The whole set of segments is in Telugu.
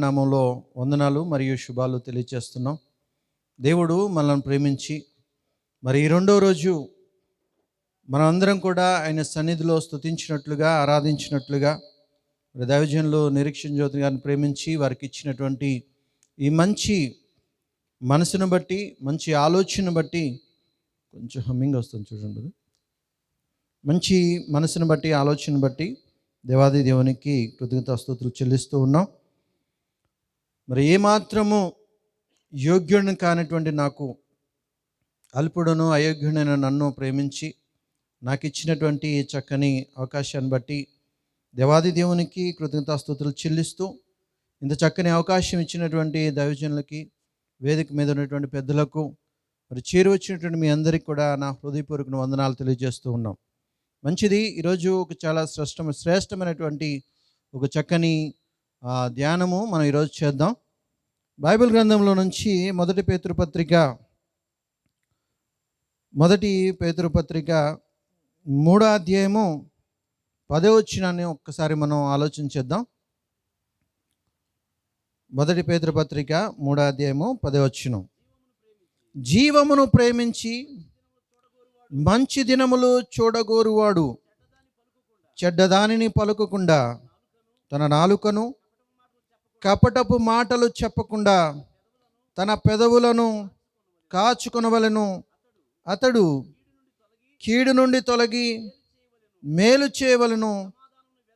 నామంలో వందనాలు మరియు శుభాలు తెలియజేస్తున్నాం. దేవుడు మనల్ని ప్రేమించి మరి ఈ రెండో రోజు మనందరం కూడా ఆయన సన్నిధిలో స్తుతించినట్లుగా, ఆరాధించినట్లుగా దైవజనులు నిరీక్షణ జ్యోతి గారిని ప్రేమించి వారికి ఇచ్చినటువంటి ఈ మంచి మనసును బట్టి, మంచి ఆలోచనను బట్టి, కొంచెం హమ్మింగ్ వస్తుంది చూడండి, మంచి మనసును బట్టి, ఆలోచన బట్టి దేవాది దేవునికి కృతజ్ఞతాస్తుతులు చెల్లిస్తూ ఉన్నాం. మరి ఏమాత్రము యోగ్యుడిని కానటువంటి నాకు, అల్పుడును అయోగ్యుడైన నన్ను ప్రేమించి నాకు ఇచ్చినటువంటి చక్కని అవకాశాన్ని బట్టి దేవాది దేవునికి కృతజ్ఞతాస్తుతులు చెల్లిస్తూ, ఇంత చక్కని అవకాశం ఇచ్చినటువంటి దైవజనులకి, వేదిక మీద ఉన్నటువంటి పెద్దలకు, మరి చేరువచ్చినటువంటి మీ అందరికీ కూడా నా హృదయపూర్వక వందనాలు తెలియజేస్తూ ఉన్నాం. మంచిది. ఈరోజు ఒక చాలా శ్రేష్టమైనటువంటి ఒక చక్కని ధ్యానము మనం ఈరోజు చేద్దాం. బైబిల్ గ్రంథంలో నుంచి మొదటి పేతురుపత్రిక 3వ అధ్యాయము 10వ వచనాన్ని ఒక్కసారి మనం ఆలోచన చేద్దాం. మొదటి పేతురుపత్రిక 3వ అధ్యాయము 10వ వచనం. జీవమును ప్రేమించి మంచి దినములు చూడగోరువాడు చెడ్డదానిని పలుకకుండా తన నాలుకను కపటపు మాటలు చెప్పకుండా తన పెదవులను కాచుకొనవలెను. అతడు కీడు నుండి తొలగి మేలు చేయవలెను,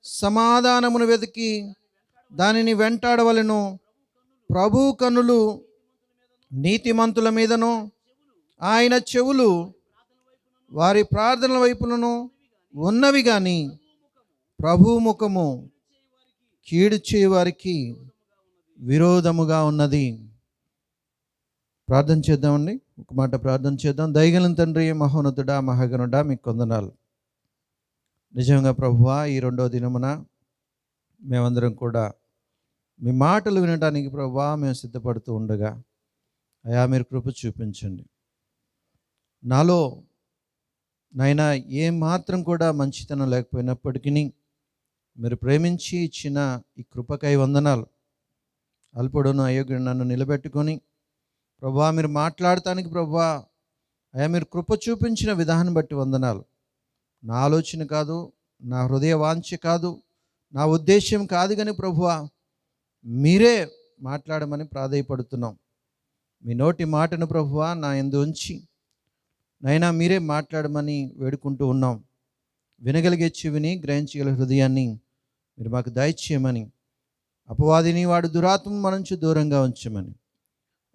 సమాధానమును వెతికి దానిని వెంటాడవలెను. ప్రభువు కన్నులు నీతిమంతుల మీదను, ఆయన చెవులు వారి ప్రార్థనల వైపులను ఉన్నవి కానీ ప్రభువు ముఖము కీడు చేయవారికి విరోధముగా ఉన్నది. ప్రార్థన చేద్దామండి. ఒక మాట ప్రార్థన చేద్దాం. దయగలిగిన తండ్రి, మహోన్నతుడా, మహాగణుడా, మీకు వందనాలు. నిజంగా ప్రభువా, ఈ రెండో దినమున మేమందరం కూడా మీ మాటలు వినడానికి ప్రభువా మేము సిద్ధపడుతూ ఉండగా అయా మీరు కృప చూపించండి. నాలో నాయనా ఏమాత్రం కూడా మంచితనం లేకపోయినప్పటికీ మీరు ప్రేమించి ఇచ్చిన ఈ కృపకై వందనాలు. అల్పుడును అయోగ్యుడు నన్ను నిలబెట్టుకొని ప్రభువా మీరు మాట్లాడటానికి ప్రభువా అయా మీరు కృప చూపించిన విధానం బట్టి వందనాలు. నా ఆలోచన కాదు, నా హృదయ వాంఛ కాదు, నా ఉద్దేశ్యం కాదు, కానీ ప్రభువా మీరే మాట్లాడమని ప్రాధేయపడుతున్నాం. మీ నోటి మాటను ప్రభువా నా యందు ఉంచి నైనా మీరే మాట్లాడమని వేడుకుంటూ ఉన్నాం. వినగలిగే చెవిని, గ్రహించగల హృదయాన్ని మీరు మాకు దయచేయమని, అపవాదిని వాడు దురాత్మ మన నుంచి దూరంగా ఉంచమని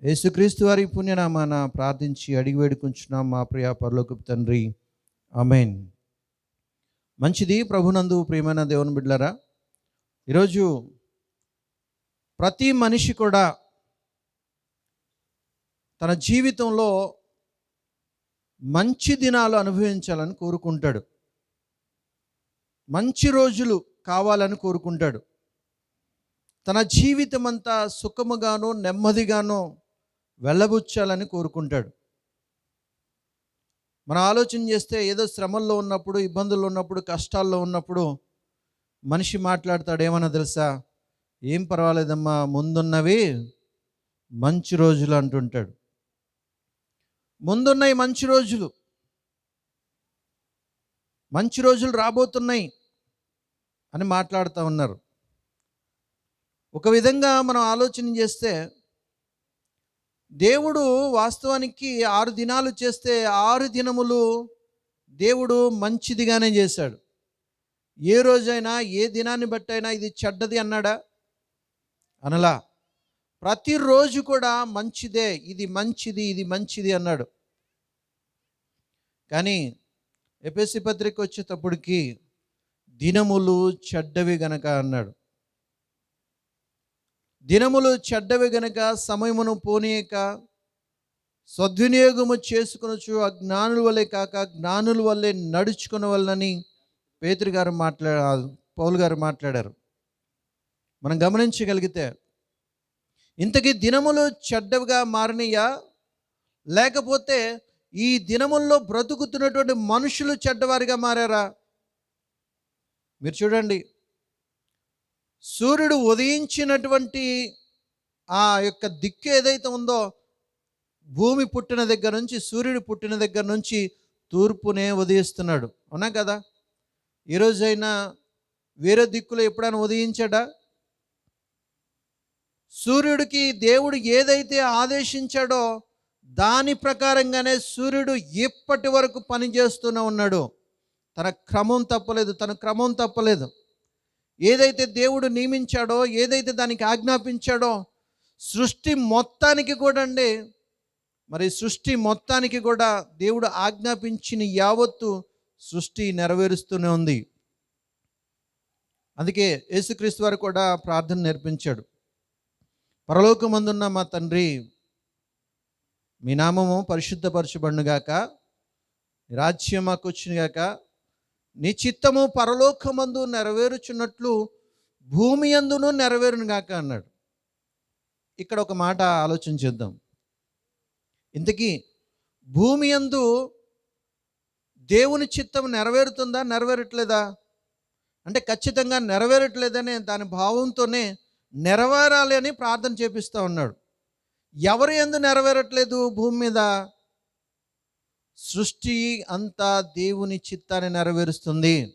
యేసుక్రీస్తు వారి పుణ్యనామాన ప్రార్థించి అడిగి వేడుకుంటున్నాం మా ప్రియ పరలోకపు తండ్రి, ఆమేన్. మంచిది. ప్రభునందు ప్రియమైన దేవుని బిడ్డలారా, ఈరోజు ప్రతి మనిషి కూడా తన జీవితంలో మంచి దినాలు అనుభవించాలని కోరుకుంటాడు. మంచి రోజులు కావాలని కోరుకుంటాడు. తన జీవితం అంతా సుఖముగానో నెమ్మదిగానో వెళ్ళబుచ్చాలని కోరుకుంటాడు. మనం ఆలోచన చేస్తే ఏదో శ్రమల్లో ఉన్నప్పుడు, ఇబ్బందుల్లో ఉన్నప్పుడు, కష్టాల్లో ఉన్నప్పుడు మనిషి మాట్లాడతాడు, ఏమన్నా తెలుసా, ఏం పర్వాలేదమ్మా, ముందున్నవి మంచి రోజులు అంటుంటాడు. ముందున్నాయి మంచి రోజులు, మంచి రోజులు రాబోతున్నాయి అని మాట్లాడుతూ ఉన్నారు. ఒక విధంగా మనం ఆలోచన చేస్తే దేవుడు వాస్తవానికి 6 దినాలు చేస్తే 6 దినములు దేవుడు మంచిదిగానే చేశాడు. ఏ రోజైనా ఏ దినాన్ని బట్టి అయినా ఇది చెడ్డది అన్నాడా? అనలా. ప్రతిరోజు కూడా మంచిదే, ఇది మంచిది, ఇది మంచిది అన్నాడు. కానీ ఎఫెసీ పత్రిక వచ్చేటప్పటికి దినములు చెడ్డవి గనక అన్నాడు. దినములు చెడ్డవి గనక సమయమును పోనీయక సద్వినియోగము చేసుకొనొచ్చు అజ్ఞానుల వల్లే కాక జ్ఞానుల వల్లే నడుచుకునే వాళ్ళని పౌలు గారు మాట్లాడారు. మనం గమనించగలిగితే ఇంతకీ దినములు చెడ్డవిగా మారినయా, లేకపోతే ఈ దినముల్లో బ్రతుకుతున్నటువంటి మనుషులు చెడ్డవారిగా మారారా? మీరు చూడండి, సూర్యుడు ఉదయించినటువంటి ఆ యొక్క దిక్కు ఏదైతే ఉందో, భూమి పుట్టిన దగ్గర నుంచి, సూర్యుడు పుట్టిన దగ్గర నుంచి తూర్పునే ఉదయిస్తున్నాడు. అవునా కదా? ఈరోజైనా వేరే దిక్కులో ఎప్పుడైనా ఉదయించాడా? సూర్యుడికి దేవుడు ఏదైతే ఆదేశించాడో దాని ప్రకారంగానే సూర్యుడు ఇప్పటి వరకు పనిచేస్తూనే ఉన్నాడు. తన క్రమం తప్పలేదు. ఏదైతే దేవుడు నియమించాడో, ఏదైతే దానికి ఆజ్ఞాపించాడో, సృష్టి మొత్తానికి కూడా అండి, మరి సృష్టి మొత్తానికి కూడా దేవుడు ఆజ్ఞాపించిన యావత్తు సృష్టి నెరవేరుస్తూనే ఉంది. అందుకే యేసుక్రీస్తు వారు కూడా ప్రార్థన నేర్పించాడు. పరలోకమందున్న మా తండ్రి, మీ నామము పరిశుద్ధపరచబడునుగాక, నీ రాజ్యం మాకు వచ్చునుగాక, నీ చిత్తము పరలోకమందు నెరవేరుచున్నట్లు భూమి యందును నెరవేరునుగాక అన్నాడు. ఇక్కడ ఒక మాట ఆలోచన చేద్దాం. ఇంతకీ భూమి యందు దేవుని చిత్తం నెరవేరుతుందా, నెరవేరట్లేదా? అంటే ఖచ్చితంగా నెరవేరట్లేదనే దాని భావంతోనే నెరవేరాలి అని ప్రార్థన చేపిస్తూ ఉన్నాడు. ఎవరు యందు నెరవేరట్లేదు భూమి మీద? సృష్టి అంతా దేవుని చిత్తాన్ని నెరవేరుస్తుంది.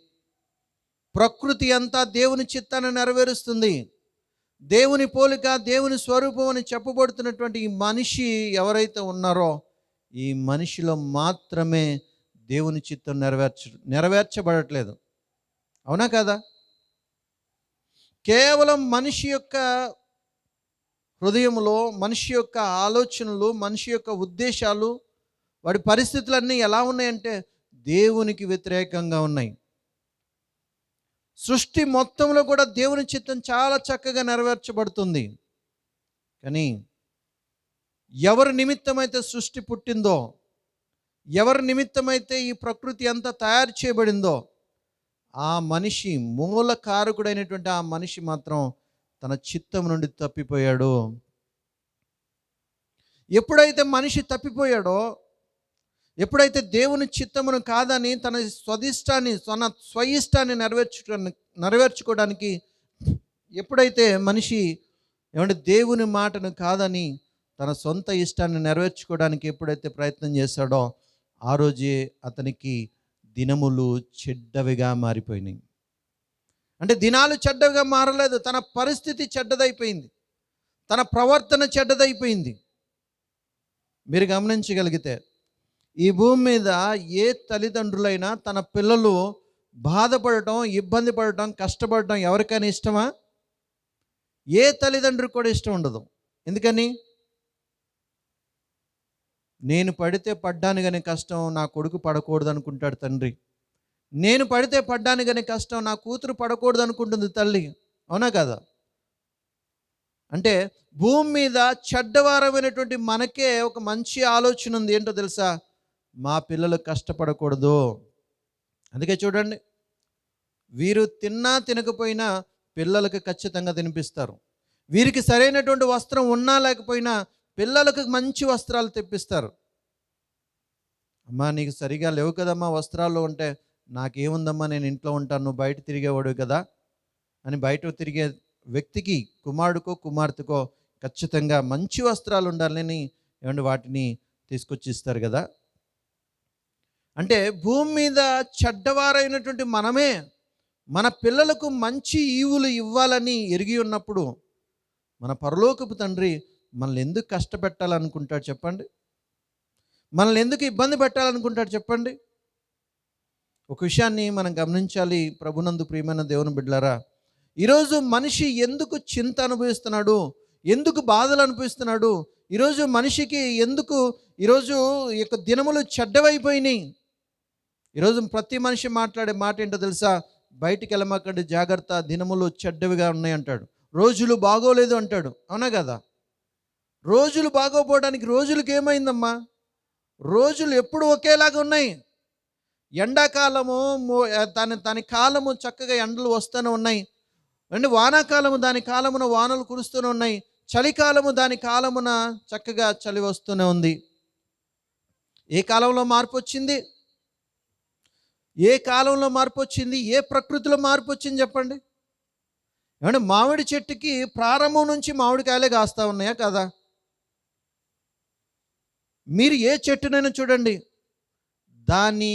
ప్రకృతి అంతా దేవుని చిత్తాన్ని నెరవేరుస్తుంది. దేవుని పోలిక, దేవుని స్వరూపం అని చెప్పబడుతున్నటువంటి ఈ మనిషి ఎవరైతే ఉన్నారో, ఈ మనిషిలో మాత్రమే దేవుని చిత్తం నెరవేర్చబడట్లేదు. అవునా కదా? కేవలం మనిషి యొక్క హృదయంలో, మనిషి యొక్క ఆలోచనలు, మనిషి యొక్క ఉద్దేశాలు, వాడి పరిస్థితులన్నీ ఎలా ఉన్నాయంటే దేవునికి వ్యతిరేకంగా ఉన్నాయి. సృష్టి మొత్తంలో కూడా దేవుని చిత్తం చాలా చక్కగా నెరవేర్చబడుతుంది. కానీ ఎవరి నిమిత్తమైతే సృష్టి పుట్టిందో, ఎవరి నిమిత్తమైతే ఈ ప్రకృతి అంతా తయారు చేయబడిందో, ఆ మనిషి, మూల కారకుడైనటువంటి ఆ మనిషి మాత్రం తన చిత్తం నుండి తప్పిపోయాడు. ఎప్పుడైతే మనిషి తప్పిపోయాడో, ఎప్పుడైతే దేవుని చిత్తమును కాదని తన స్వయిష్టాన్ని నెరవేర్చుకోవడానికి ఎప్పుడైతే మనిషి దేవుని మాటను కాదని తన సొంత ఇష్టాన్ని నెరవేర్చుకోవడానికి ఎప్పుడైతే ప్రయత్నం చేశాడో, ఆ రోజే అతనికి దినములు చెడ్డవిగా మారిపోయినాయి. అంటే దినాలు చెడ్డవిగా మారలేదు, తన పరిస్థితి చెడ్డదైపోయింది, తన ప్రవర్తన చెడ్డదైపోయింది. మీరు గమనించగలిగితే ఈ భూమి మీద ఏ తల్లిదండ్రులైనా తన పిల్లలు బాధపడటం, ఇబ్బంది పడటం, కష్టపడటం ఎవరికైనా ఇష్టమా? ఏ తల్లిదండ్రులకు కూడా ఇష్టం ఉండదు. ఎందుకని? నేను పడితే పడ్డాను కానీ కష్టం నా కొడుకు పడకూడదు అనుకుంటాడు తండ్రి. నేను పడితే పడ్డాను కానీ కష్టం నా కూతురు పడకూడదు అనుకుంటుంది తల్లి. అవునా కదా? అంటే భూమి మీద చెడ్డవారమైనటువంటి మనకే ఒక మంచి ఆలోచన ఉంది. ఏంటో తెలుసా? మా పిల్లలు కష్టపడకూడదు. అందుకే చూడండి, వీరు తిన్నా తినకపోయినా పిల్లలకు ఖచ్చితంగా తినిపిస్తారు. వీరికి సరైనటువంటి వస్త్రం ఉన్నా లేకపోయినా పిల్లలకు మంచి వస్త్రాలు తెప్పిస్తారు. అమ్మా నీకు సరిగా లేవు కదమ్మా వస్త్రాలు అంటే, నాకేముందమ్మా నేను ఇంట్లో ఉంటాను, నువ్వు బయట తిరిగేవాడు కదా అని బయట తిరిగే వ్యక్తికి, కుమారుడికో కుమార్తెకో ఖచ్చితంగా మంచి వస్త్రాలు ఉండాలని వాటిని తీసుకొచ్చి ఇస్తారు కదా. అంటే భూమి మీద చెడ్డవారైనటువంటి మనమే మన పిల్లలకు మంచి ఈవులు ఇవ్వాలని ఎరిగి ఉన్నప్పుడు మన పరలోకపు తండ్రి మనల్ని ఎందుకు కష్టపెట్టాలనుకుంటాడు చెప్పండి? మనల్ని ఎందుకు ఇబ్బంది పెట్టాలనుకుంటాడు చెప్పండి? ఒక విషయాన్ని మనం గమనించాలి ప్రభునందు ప్రియమైన దేవుని బిడ్డలారా. ఈరోజు మనిషి ఎందుకు చింత అనుభవిస్తున్నాడు, ఎందుకు బాధలు అనుభవిస్తున్నాడు, ఈరోజు మనిషికి ఎందుకు ఈరోజు యొక్క దినములు చెడ్డవైపోయినాయి? ఈరోజు ప్రతి మనిషి మాట్లాడే మాట ఏంటో తెలుసా? బయటికి వెళ్ళమాకండి, జాగ్రత్త, దినములు చెడ్డవిగా ఉన్నాయి అంటాడు. రోజులు బాగోలేదు అంటాడు. అవునా కదా? రోజులు బాగోపోవడానికి రోజులకి ఏమైందమ్మా? రోజులు ఎప్పుడు ఒకేలాగా ఉన్నాయి. ఎండాకాలము దాని కాలము చక్కగా ఎండలు వస్తూనే ఉన్నాయి అండి, వానాకాలము దాని కాలమున వానలు కురుస్తూనే ఉన్నాయి, చలికాలము దాని కాలమున చక్కగా చలి వస్తూనే ఉంది. ఏ కాలంలో మార్పు వచ్చింది? ఏ కాలంలో మార్పు వచ్చింది? ఏ ప్రకృతిలో మార్పు వచ్చింది చెప్పండి? ఏమంటే మామిడి చెట్టుకి ప్రారంభం నుంచి మామిడికాయలే కాస్తా ఉన్నాయా కదా? మీరు ఏ చెట్టునైనా చూడండి, దాని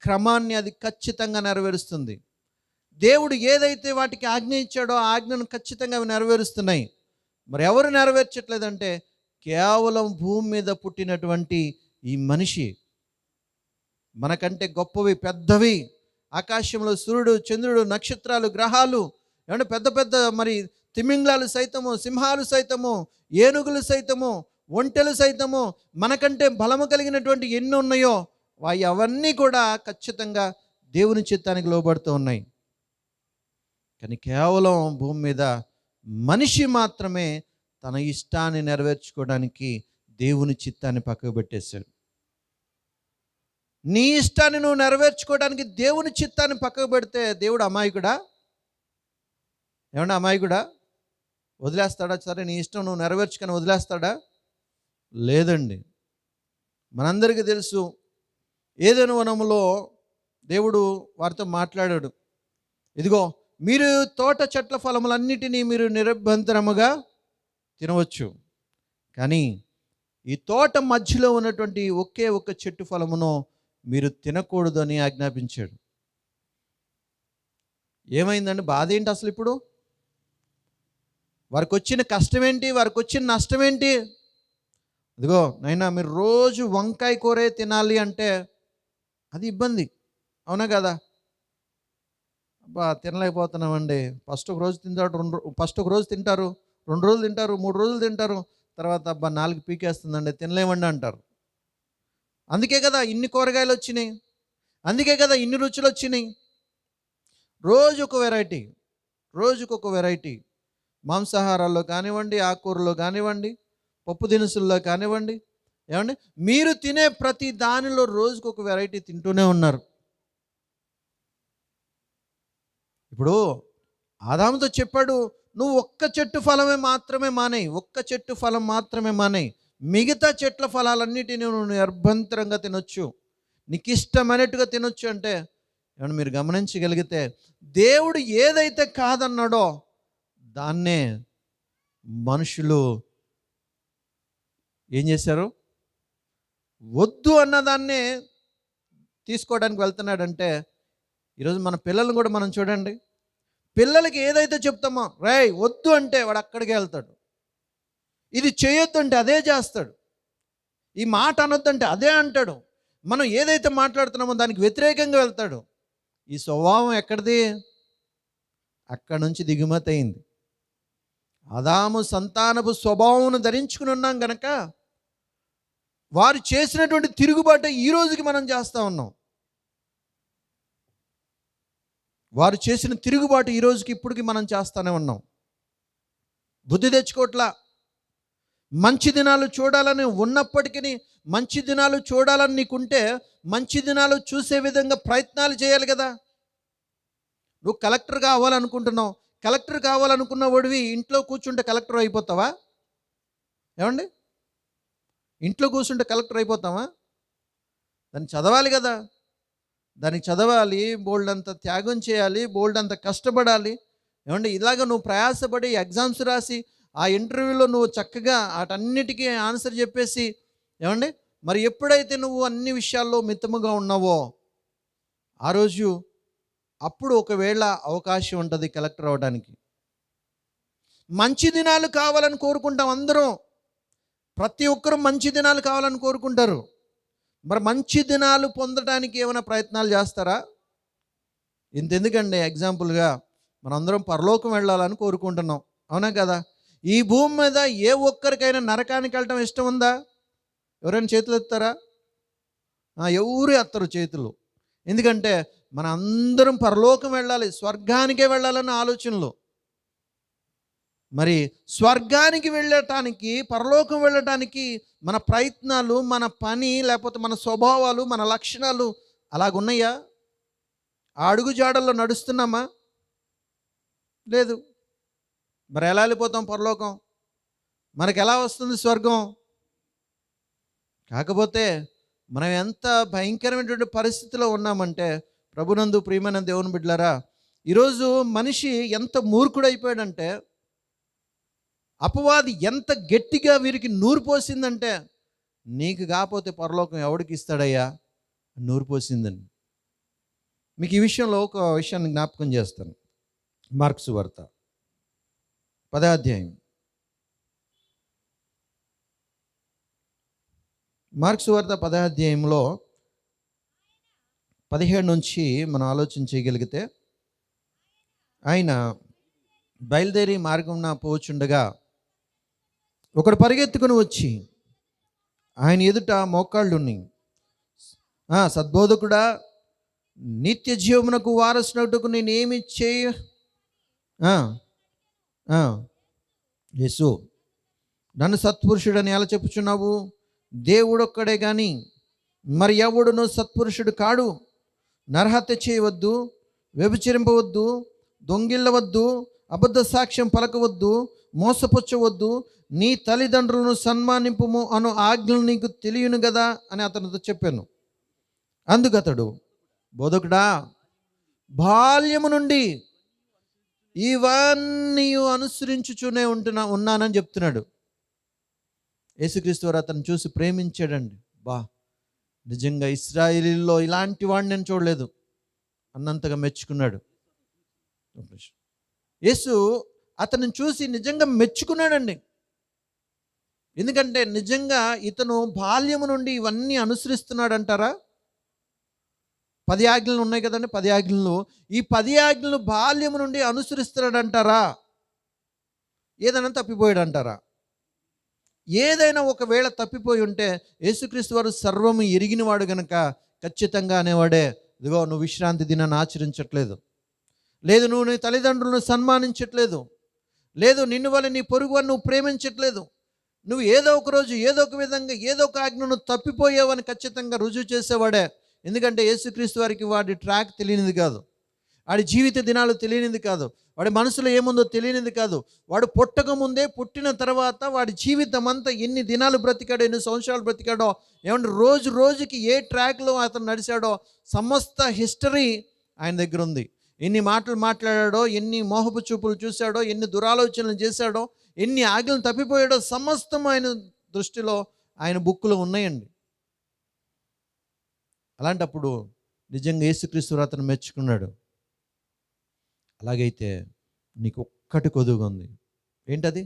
క్రమాన్ని అది ఖచ్చితంగా నెరవేరుస్తుంది. దేవుడు ఏదైతే వాటికి ఆజ్ఞ ఇచ్చాడో ఆ ఆజ్ఞను ఖచ్చితంగా అవి నెరవేరుస్తున్నాయి. మరి ఎవరు నెరవేర్చట్లేదంటే కేవలం భూమి మీద పుట్టినటువంటి ఈ మనిషి. మనకంటే గొప్పవి, పెద్దవి, ఆకాశంలో సూర్యుడు, చంద్రుడు, నక్షత్రాలు, గ్రహాలు, ఏమంటే పెద్ద పెద్ద మరి తిమింగలాలు సైతము, సింహాలు సైతము, ఏనుగులు సైతము, ఒంటెలు సైతము, మనకంటే బలము కలిగినటువంటి ఎన్ని ఉన్నాయో అవన్నీ కూడా ఖచ్చితంగా దేవుని చిత్తానికి లోబడుతూ ఉన్నాయి. కానీ కేవలం భూమి మీద మనిషి మాత్రమే తన ఇష్టాన్ని నెరవేర్చుకోవడానికి దేవుని చిత్తాన్ని పక్కకు పెట్టేశాడు. నీ ఇష్టాన్ని నువ్వు నెరవేర్చుకోవడానికి దేవుని చిత్తాన్ని పక్కకు పెడితే దేవుడు అమాయకుడా? ఏమన్నా అమాయకుడా? వదిలేస్తాడా? సరే నీ ఇష్టం నువ్వు నెరవేర్చుకొని వదిలేస్తాడా? లేదండి. మనందరికీ తెలుసు, ఏదైనా వనములో దేవుడు వారితో మాట్లాడాడు. ఇదిగో, మీరు తోట చెట్ల ఫలములన్నిటినీ మీరు నిరభ్యంతరముగా తినవచ్చు, కానీ ఈ తోట మధ్యలో ఉన్నటువంటి ఒకే ఒక చెట్టు ఫలమును మీరు తినకూడదు అని ఆజ్ఞాపించాడు. ఏమైందండి? బాధ ఏంటి అసలు? ఇప్పుడు వారికి వచ్చిన కష్టం ఏంటి? వారికి వచ్చిన నష్టం ఏంటి? ఇదిగో నైనా మీరు రోజు వంకాయ కూరే తినాలి అంటే అది ఇబ్బంది, అవునా కదా? అబ్బా తినలేకపోతున్నామండి. ఫస్ట్ ఒక రోజు తింటారు, 2 రోజులు తింటారు, 3 రోజులు తింటారు, తర్వాత అబ్బా 4 పీకేస్తుందండి, తినలేమండి అంటారు. అందుకే కదా ఇన్ని కూరగాయలు వచ్చినాయి, అందుకే కదా ఇన్ని రుచులు వచ్చినాయి. రోజుకొక వెరైటీ, మాంసాహారాల్లో కానివ్వండి, ఆకుకూరలో కానివ్వండి, పప్పు దినుసుల్లో కానివ్వండి, ఏమండి మీరు తినే ప్రతి దానిలో రోజుకొక వెరైటీ తింటూనే ఉన్నారు. ఇప్పుడు ఆదాముతో చెప్పాడు, నువ్వు ఒక్క చెట్టు ఫలమే మాత్రమే మానేయి, ఒక్క చెట్టు ఫలం మాత్రమే మానేయి, మిగతా చెట్ల ఫలాలన్నిటిని నువ్వు నిర్భంతరంగా తినొచ్చు, నీకు ఇష్టమైనట్టుగా తినొచ్చు అంటే ఏమన్నా మీరు గమనించగలిగితే దేవుడు ఏదైతే కాదన్నాడో దాన్నే మనుషులు ఏం చేశారు? వద్దు అన్నదాన్నే తీసుకోవడానికి వెళ్తున్నాడంటే ఈరోజు మన పిల్లలను కూడా మనం చూడండి, పిల్లలకి ఏదైతే చెప్తామో రేయ్ వద్దు అంటే వాడు అక్కడికే వెళ్తాడు, ఇది చేయొద్దు అంటే అదే చేస్తాడు, ఈ మాట అనొద్దంటే అదే అంటాడు. మనం ఏదైతే మాట్లాడుతున్నామో దానికి వ్యతిరేకంగా వెళ్తాడు. ఈ స్వభావం ఎక్కడిది? అక్కడి నుంచి దిగుమతి అయింది. ఆదాము సంతానపు స్వభావం ధరించుకుని ఉన్నాం గనక వారు చేసినటువంటి తిరుగుబాటు ఈ రోజుకి మనం చేస్తూ ఉన్నాం. వారు చేసిన తిరుగుబాటు ఈ రోజుకి ఇప్పటికి మనం చేస్తూనే ఉన్నాం. బుద్ధి తెచ్చుకోవట్లా. మంచి దినాలు చూడాలని ఉన్నప్పటికీ, మంచి దినాలు చూడాలని నీకుంటే మంచి దినాలు చూసే విధంగా ప్రయత్నాలు చేయాలి కదా. నువ్వు కలెక్టర్ కావాలనుకుంటున్నావు, కలెక్టర్ కావాలనుకున్న వాడివి ఇంట్లో కూర్చుంటే కలెక్టర్ అయిపోతావా? ఏమండి, ఇంట్లో కూర్చుంటే కలెక్టర్ అయిపోతావా? దాన్ని చదవాలి కదా, దానికి చదవాలి, బోల్డ్ అంత త్యాగం చేయాలి, బోల్డ్ అంత కష్టపడాలి. ఏమండి, ఇలాగ నువ్వు ప్రయాసపడి ఎగ్జామ్స్ రాసి ఆ ఇంటర్వ్యూలో నువ్వు చక్కగా వాటన్నిటికీ ఆన్సర్ చెప్పేసి, ఏమండి మరి ఎప్పుడైతే నువ్వు అన్ని విషయాల్లో మితముగా ఉన్నావో ఆ రోజు అప్పుడు ఒకవేళ అవకాశం ఉంటుంది కలెక్టర్ అవ్వడానికి. మంచి దినాలు కావాలని కోరుకుంటాం అందరం, ప్రతి ఒక్కరూ మంచి దినాలు కావాలని కోరుకుంటారు. మరి మంచి దినాలు పొందడానికి ఏమైనా ప్రయత్నాలు చేస్తారా? ఇంతెందుకండి, ఎగ్జాంపుల్గా మనందరం పరలోకం వెళ్ళాలని కోరుకుంటున్నాం, అవునా కదా? ఈ భూమి మీద ఏ ఒక్కరికైనా నరకానికి వెళ్ళటం ఇష్టం ఉందా? ఎవరైనా చేతులు ఎత్తారా? ఎవరు ఎత్తరు చేతులు. ఎందుకంటే మన అందరం పరలోకం వెళ్ళాలి, స్వర్గానికే వెళ్ళాలన్న ఆలోచనలు. మరి స్వర్గానికి వెళ్ళటానికి, పరలోకం వెళ్ళటానికి మన ప్రయత్నాలు, మన పని, లేకపోతే మన స్వభావాలు, మన లక్షణాలు అలాగున్నాయా? ఆ అడుగు జాడల్లో నడుస్తున్నామా? లేదు. మరి ఎలా వెళ్ళిపోతాం పరలోకం? మనకు ఎలా వస్తుంది స్వర్గం? కాకపోతే మనం ఎంత భయంకరమైనటువంటి పరిస్థితిలో ఉన్నామంటే, ప్రభునందు ప్రియమైన దేవుని బిడ్డలారా, ఈరోజు మనిషి ఎంత మూర్ఖుడైపోయాడంటే, అపవాది ఎంత గట్టిగా వీరికి నూరు పోసిందంటే, నీకు కాకపోతే పరలోకం ఎవడికి ఇస్తాడయ్యా నూరు పోసిందని. మీకు ఈ విషయంలో ఒక విషయాన్ని జ్ఞాపకం చేస్తాను. మార్కు సువార్త 10వ అధ్యాయం. మార్కు సువార్త 10వ అధ్యాయంలో 17 నుంచి మనం ఆలోచన చేయగలిగితే, ఆయన బయలుదేరి మార్గంన పోచుండగా ఒకడు పరిగెత్తుకుని వచ్చి ఆయన ఎదుట మోకాళ్ళుని, సద్బోధకుడా, నిత్య జీవమునకు వారసునట్టుకు నేనేమి చేయ. యేసు, నన్ను సత్పురుషుడని ఎలా చెప్పుచున్నావు? దేవుడొక్కడే కానీ మరి ఎవడును సత్పురుషుడు కాడు. నరహత్య చేయవద్దు, వ్యభిచరింపవద్దు, దొంగిల్లవద్దు, అబద్ధ సాక్ష్యం పలకవద్దు, మోసపుచ్చవద్దు, నీ తల్లిదండ్రులను సన్మానింపుము అను ఆజ్ఞలు నీకు తెలియను కదా అని అతనితో చెప్పాను. అందుకతడు, బోధకుడా, బాల్యము నుండి ఇవన్నీ అనుసరించుచూనే ఉన్నానని చెప్తున్నాడు. యేసుక్రీస్తు వారు అతను చూసి ప్రేమించాడండి. నిజంగా ఇశ్రాయేలీల్లో ఇలాంటి వాడిని నేను చూడలేదు అన్నంతగా మెచ్చుకున్నాడు. యేసు అతన్ని చూసి నిజంగా మెచ్చుకున్నాడండి. ఎందుకంటే నిజంగా ఇతను బాల్యము నుండి ఇవన్నీ అనుసరిస్తున్నాడు అంటారా? 10 ఆజ్ఞలు ఉన్నాయి కదండి, 10 ఆజ్ఞలు. ఈ 10 ఆజ్ఞలు బాల్యము నుండి అనుసరిస్తున్నాడు అంటారా? ఏదైనా తప్పిపోయాడు అంటారా? ఏదైనా ఒకవేళ తప్పిపోయి ఉంటే యేసుక్రీస్తు వారు సర్వము ఎరిగినవాడు గనక ఖచ్చితంగా అనేవాడే, ఇదిగో నువ్వు విశ్రాంతి దినాన్ని ఆచరించట్లేదు, లేదు నువ్వు నీ తల్లిదండ్రులను సన్మానించట్లేదు, లేదు నిన్ను వల్ల నీ పొరుగు వారిని నువ్వు ప్రేమించట్లేదు, నువ్వు ఏదో ఒక రోజు ఏదో ఒక విధంగా ఏదో ఒక ఆజ్ఞను తప్పిపోయావని ఖచ్చితంగా రుజువు చేసేవాడే. ఎందుకంటే యేసుక్రీస్తు వారికి వాడి ట్రాక్ తెలియనిది కాదు, వాడి జీవిత దినాలు తెలియనిది కాదు, వాడి మనసులో ఏముందో తెలియనిది కాదు. వాడు పుట్టక ముందే, పుట్టిన తర్వాత వాడి జీవితం అంతా ఎన్ని దినాలు బ్రతికాడో, ఎన్ని సంవత్సరాలు బ్రతికాడో, ఏమంటే రోజు రోజుకి ఏ ట్రాక్లో అతను నడిచాడో సమస్త హిస్టరీ ఆయన దగ్గర ఉంది. ఎన్ని మాటలు మాట్లాడాడో, ఎన్ని మోహపు చూపులు చూశాడో, ఎన్ని దురాలోచనలు చేశాడో, ఎన్ని ఆజ్ఞలను తప్పిపోయాడో సమస్తం ఆయన దృష్టిలో, ఆయన బుక్కులో ఉన్నాయండి. అలాంటప్పుడు నిజంగా యేసుక్రీస్తు అతను మెచ్చుకున్నాడు. అలాగైతే నీకు ఒక్కటి కొదువుగా ఉంది. ఏంటది?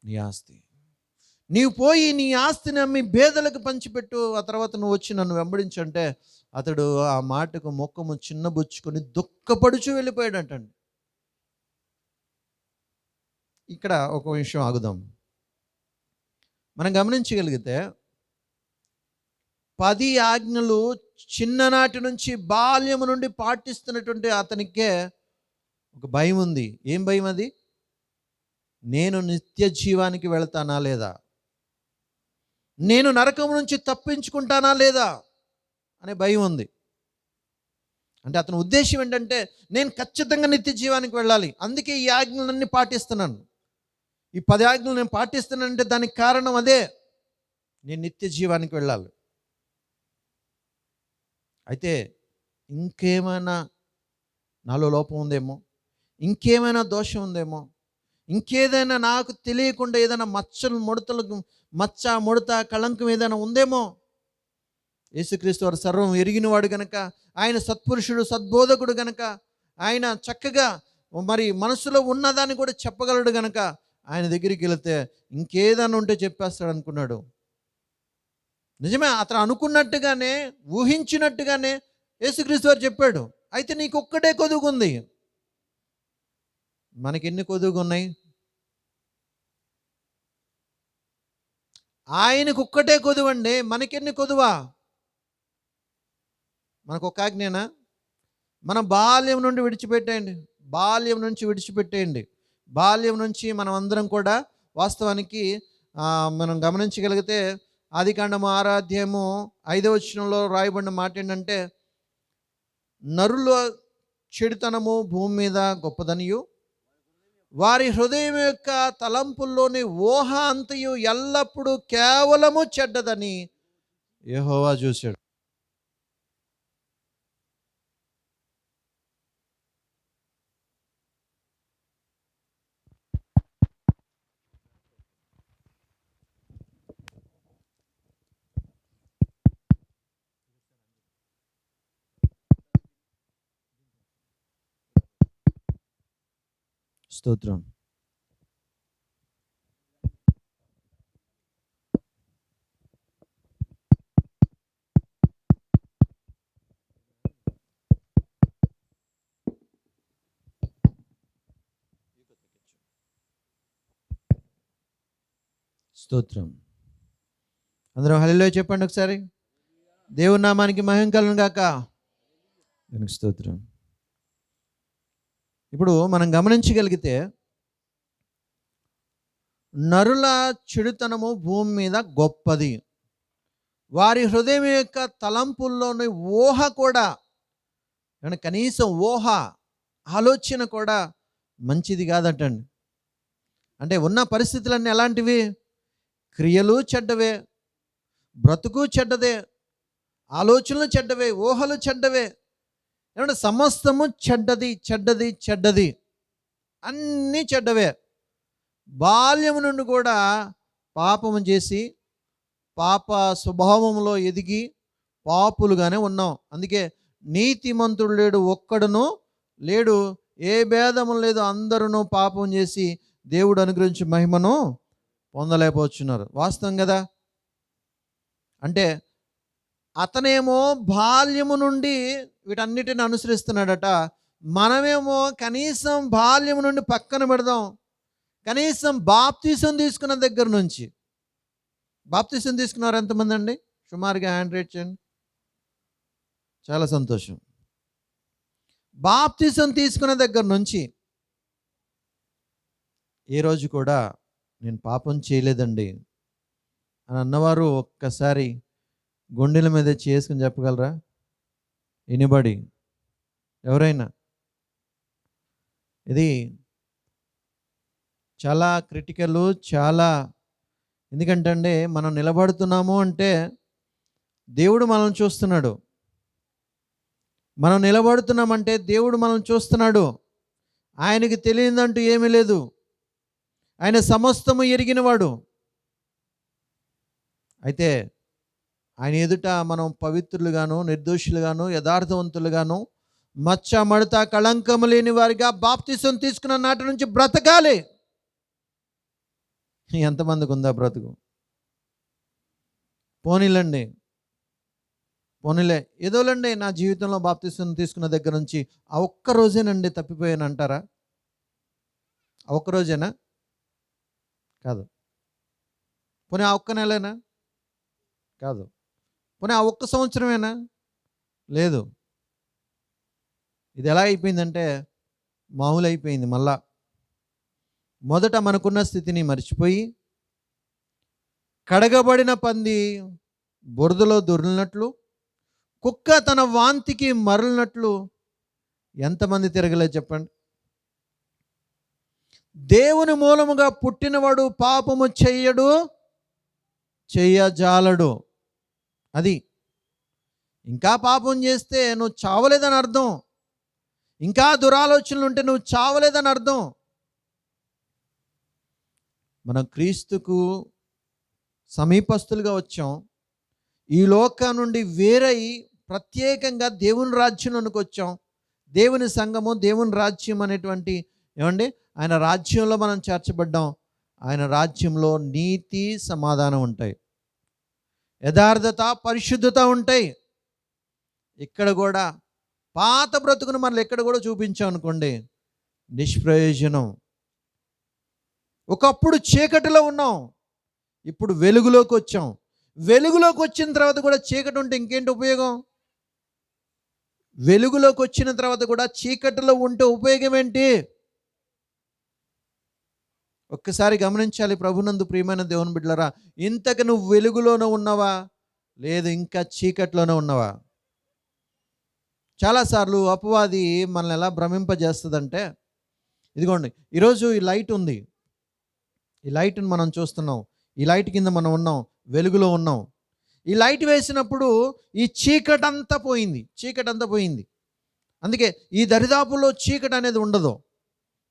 నీ ఆస్తి. నీవు పోయి నీ ఆస్తిని అమ్మి పేదలకు పంచిపెట్టు, ఆ తర్వాత నువ్వు వచ్చి నన్ను వెంబడించంటే, అతడు ఆ మాటకు ముఖము చిన్నబుచ్చుకొని దుఃఖపడుచు వెళ్ళిపోయాడంటండి. ఇక్కడ ఒక విషయం ఆగుదాం. మనం గమనించగలిగితే 10 ఆజ్ఞలు చిన్ననాటి నుంచి బాల్యము నుండి పాటిస్తున్నటువంటి అతనికే ఒక భయం ఉంది. ఏం భయం అది? నేను నిత్య జీవానికి వెళ్తానా లేదా, నేను నరకం నుంచి తప్పించుకుంటానా లేదా అనే భయం ఉంది. అంటే అతని ఉద్దేశం ఏంటంటే, నేను ఖచ్చితంగా నిత్య జీవానికి వెళ్ళాలి, అందుకే ఈ ఆజ్ఞలన్నీ పాటిస్తున్నాను, ఈ 10 ఆజ్ఞలు నేను పాటిస్తున్నానంటే దానికి కారణం అదే, నేను నిత్య జీవానికి వెళ్ళాలి. అయితే ఇంకేమైనా నాలో లోపం ఉందేమో, ఇంకేమైనా దోషం ఉందేమో, ఇంకేదైనా నాకు తెలియకుండా ఏదైనా మచ్చ ముడత కళంకం ఏదైనా ఉందేమో. యేసుక్రీస్తు వారు సర్వం ఎరిగినవాడు గనక, ఆయన సత్పురుషుడు, సద్బోధకుడు గనక, ఆయన చక్కగా మరి మనసులో ఉన్నదాన్ని కూడా చెప్పగలడు గనక ఆయన దగ్గరికి వెళితే ఇంకేదైనా ఉంటే చెప్పేస్తాడు అనుకున్నాడు. నిజమే, అతను అనుకున్నట్టుగానే, ఊహించినట్టుగానే యేసుక్రీస్తు వారు చెప్పాడు. అయితే నీకు ఒక్కటే కొదువుకుంది. మనకెన్ని కొదువుకున్నాయి? ఆయనకు ఒక్కటే కొదువండి, మనకెన్ని కొదువా? మనకు ఒక ఆజ్ఞేనా? మన బాల్యం నుండి విడిచిపెట్టేయండి, బాల్యం నుంచి విడిచిపెట్టేయండి. బాల్యం నుంచి మనం అందరం కూడా వాస్తవానికి మనం గమనించగలిగితే ఆదికాండము 6వ అధ్యాయము 5వ వచనంలో రాయబడిన మాట ఏంటంటే, నరుల చెడుతనము భూమి మీద గొప్పదనియు, వారి హృదయం యొక్క తలంపుల్లోని ఊహ అంతయు ఎల్లప్పుడూ కేవలము చెడ్డదని యెహోవా చూశాడు. స్తోత్రం. స్తోత్రం. అందరం హల్లెలూయా చెప్పండి ఒకసారి. దేవుని నామానికి మహిమ కలుగును గాక. దానికి స్తోత్రం. ఇప్పుడు మనం గమనించగలిగితే నరుల చెడుతనము భూమి మీద గొప్పది. వారి హృదయం యొక్క తలంపుల్లోని ఊహ కూడా, కనీసం ఊహ ఆలోచన కూడా మంచిది కాదటండి. అంటే ఉన్న పరిస్థితులన్నీ ఎలాంటివి? క్రియలు చెడ్డవే, బ్రతుకు చెడ్డదే, ఆలోచనలు చెడ్డవే, ఊహలు చెడ్డవే. ఏమంటే సమస్తము చెడ్డది చెడ్డది చెడ్డది, అన్నీ చెడ్డవే. బాల్యము నుండి కూడా పాపము చేసి పాప స్వభావంలో ఎదిగి పాపులుగానే ఉన్నాం. అందుకే నీతిమంతుడు లేడు, ఒక్కడును లేడు, ఏ భేదము లేదు, అందరూ పాపం చేసి దేవుడు అనుగ్రహించి మహిమను పొందలేకపోతున్నారు. వాస్తవం కదా. అంటే అతనేమో బాల్యము నుండి వీటన్నిటిని అనుసరిస్తున్నాడట. మనమేమో కనీసం బాల్యము నుండి పక్కన పెడదాం, కనీసం బాప్తీసం తీసుకున్న దగ్గర నుంచి. బాప్తీసం తీసుకున్నారు ఎంతమంది అండి? సుమారుగా హ్యాండ్ రేట్ చేయండి. చాలా సంతోషం. బాప్తీసం తీసుకున్న దగ్గర నుంచి ఏ రోజు కూడా నేను పాపం చేయలేదండి అని అన్నవారు ఒక్కసారి గుండెల మీద చేసుకుని చెప్పగలరా? ఎనిబడి, ఎవరైనా? ఇది చాలా క్రిటికల్, చాలా. ఎందుకంటే అండి, మనం నిలబడుతున్నాము అంటే దేవుడు మనల్ని చూస్తున్నాడు. మనం నిలబడుతున్నామంటే దేవుడు మనల్ని చూస్తున్నాడు. ఆయనకి తెలియదంటూ ఏమీ లేదు. ఆయన సమస్తము ఎరిగినవాడు. అయితే ఆయన ఎదుట మనం పవిత్రులుగాను, నిర్దోషులుగాను, యథార్థవంతులుగాను, మచ్చ మడత కళంకము లేని వారిగా బాప్తిసం తీసుకున్న నాటి నుంచి బ్రతకాలి. ఎంతమందికి ఉందా బ్రతుకు? పోనీలే ఏదోలండి, నా జీవితంలో బాప్తిసం తీసుకున్న దగ్గర నుంచి ఆ ఒక్క రోజేనండి తప్పిపోయాను అంటారా? ఆ ఒక్క రోజేనా? కాదు. పోనీ ఆ ఒక్క నెలేనా? కాదు. పోనీ ఆ ఒక్క సంవత్సరమేనా? లేదు. ఇది ఎలా అయిపోయిందంటే మామూలు అయిపోయింది. మళ్ళా మొదట మనకున్న స్థితిని మర్చిపోయి, కడగబడిన పంది బురదలో దొర్లినట్లు, కుక్క తన వాంతికి మరలినట్లు ఎంతమంది తిరగలేదు చెప్పండి? దేవుని మూలముగా పుట్టినవాడు పాపము చెయ్యడు, చెయ్యజాలడు. అది. ఇంకా పాపం చేస్తే నువ్వు చావలేదని అర్థం. ఇంకా దురాలోచనలు ఉంటే నువ్వు చావలేదని అర్థం. మనం క్రీస్తుకు సమీపస్తులుగా వచ్చాం. ఈ లోకం నుండి వేరై ప్రత్యేకంగా దేవుని రాజ్యంలోనికి వచ్చాం. దేవుని సంఘము, దేవుని రాజ్యం అనేటువంటి, ఏమండి, ఆయన రాజ్యంలో మనం చేర్చబడ్డాం. ఆయన రాజ్యంలో నీతి, సమాధానం ఉంటాయి, యథార్థత, పరిశుద్ధత ఉంటాయి. ఇక్కడ కూడా పాత బ్రతుకును మనం ఎక్కడ కూడా చూపించాం అనుకోండి, నిష్ప్రయోజనం. ఒకప్పుడు చీకటిలో ఉన్నాం, ఇప్పుడు వెలుగులోకి వచ్చాం. వెలుగులోకి వచ్చిన తర్వాత కూడా చీకటి ఉంటే ఇంకేంటి ఉపయోగం? వెలుగులోకి వచ్చిన తర్వాత కూడా చీకటిలో ఉంటే ఉపయోగం ఏంటి? ఒక్కసారి గమనించాలి ప్రభునందు ప్రియమైన దేవుని బిడ్డలారా. ఇంతకు నువ్వు వెలుగులోనే ఉన్నావా, లేదు ఇంకా చీకటిలోనే ఉన్నావా? చాలాసార్లు అపవాది మనల్ని ఎలా భ్రమింపజేస్తుందంటే, ఇదిగోండి, ఈరోజు ఈ లైట్ ఉంది, ఈ లైట్ని మనం చూస్తున్నాం, ఈ లైట్ కింద మనం ఉన్నాం, వెలుగులో ఉన్నాం. ఈ లైట్ వేసినప్పుడు ఈ చీకటి అంతా పోయింది. అందుకే ఈ దరిదాపుల్లో చీకటి అనేది ఉండదు.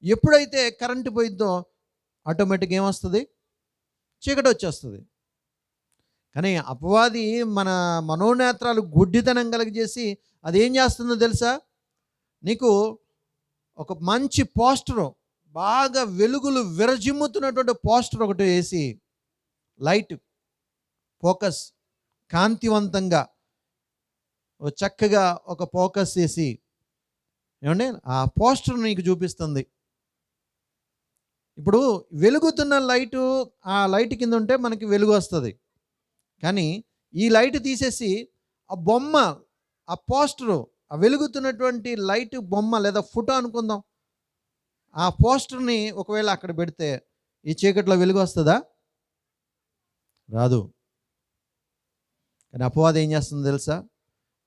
ఎప్పుడైతే కరెంటు పోయిద్దో ఆటోమేటిక్గా ఏమొస్తుంది? చీకటి వచ్చేస్తుంది. కానీ అపవాది మన మనోనేత్రాలు గుడ్డితనం కలిగజేసి అది ఏం చేస్తుందో తెలుసా? నీకు ఒక మంచి పోస్టరు బాగా వెలుగులు విరజిమ్ముతున్నటువంటి పోస్టర్ ఒకటి వేసి, లైట్ ఫోకస్ కాంతివంతంగా చక్కగా ఒక ఫోకస్ చేసి, ఏమండి ఆ పోస్టర్ నీకు చూపిస్తుంది. ఇప్పుడు వెలుగుతున్న లైటు ఆ లైట్ కింద ఉంటే మనకి వెలుగు వస్తుంది. కానీ ఈ లైట్ తీసేసి ఆ బొమ్మ, ఆ పోస్టరు, ఆ వెలుగుతున్నటువంటి లైట్ బొమ్మ లేదా ఫోటో అనుకుందాం, ఆ పోస్టర్ని ఒకవేళ అక్కడ పెడితే ఈ చీకట్లో వెలుగు వస్తుందా? రాదు. కానీ అపవాదం ఏం చేస్తుందో తెలుసా?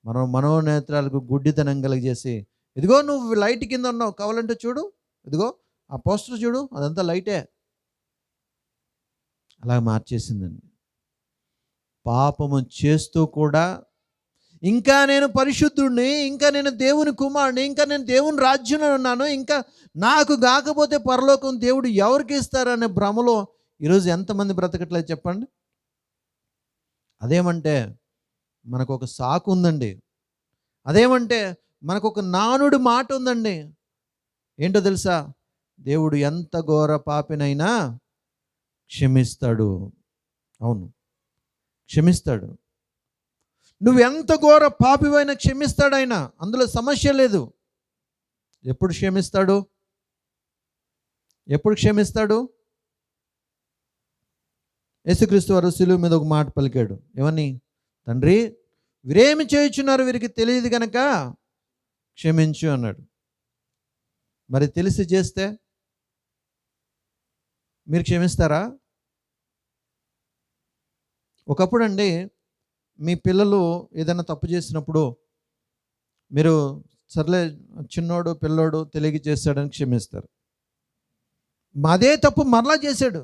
మనం మనోనేత్రాలకు గుడ్డితనం కలిగజేసి, ఇదిగో నువ్వు లైట్ కింద ఉన్నావు, కావాలంటే చూడు, ఇదిగో ఆ పోస్టర్ చూడు, అదంతా లైటే, అలా మార్చేసిందండి. పాపము చేస్తూ కూడా ఇంకా నేను పరిశుద్ధుడిని, ఇంకా నేను దేవుని కుమారుని, ఇంకా నేను దేవుని రాజ్యంలో ఉన్నాను, ఇంకా నాకు కాకపోతే పరలోకం దేవుడు ఎవరికి ఇస్తారనే భ్రమలో ఈరోజు ఎంతమంది బ్రతకట్లేదు చెప్పండి. అదేమంటే మనకు ఒక సాకు ఉందండి. అదేమంటే మనకు ఒక నానుడి మాట ఉందండి. ఏంటో తెలుసా? దేవుడు ఎంత ఘోర పాపినైనా క్షమిస్తాడు. అవును, క్షమిస్తాడు. నువ్వు ఎంత ఘోర పాపివైనా క్షమిస్తాడు ఆయన, అందులో సమస్య లేదు. ఎప్పుడు క్షమిస్తాడు? ఎప్పుడు క్షమిస్తాడు? యేసుక్రీస్తు వారు శిలువ మీద ఒక మాట పలికాడు. ఏమని? తండ్రి, వీరేమి చేయుచున్నారు, వీరికి తెలియదు కనుక క్షమించు అన్నాడు. మరి తెలిసి చేస్తే మీరు క్షమిస్తారా? ఒకప్పుడు అండి, మీ పిల్లలు ఏదైనా తప్పు చేసినప్పుడు మీరు సర్లే చిన్నోడు పిల్లోడు తెలియక చేస్తాడని క్షమిస్తారు. అదే తప్పు మరలా చేశాడు,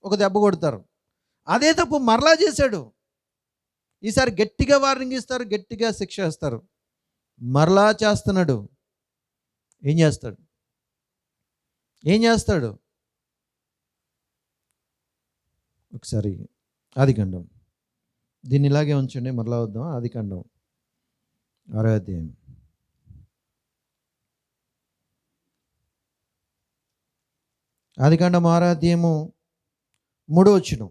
ఒక దెబ్బ కొడతారు. అదే తప్పు మరలా చేశాడు, ఈసారి గట్టిగా వార్నింగ్ ఇస్తారు, గట్టిగా శిక్ష వేస్తారు. మరలా చేస్తున్నాడు, ఏం చేస్తాడు? ఏం చేస్తాడు? ఒకసారి ఆదికాండం, దీన్ని ఇలాగే ఉంచండి, మరలా వద్దాం. ఆదికాండం 6వ అధ్యాయం. ఆదికాండం 6వ అధ్యాయము 3వ వచనం.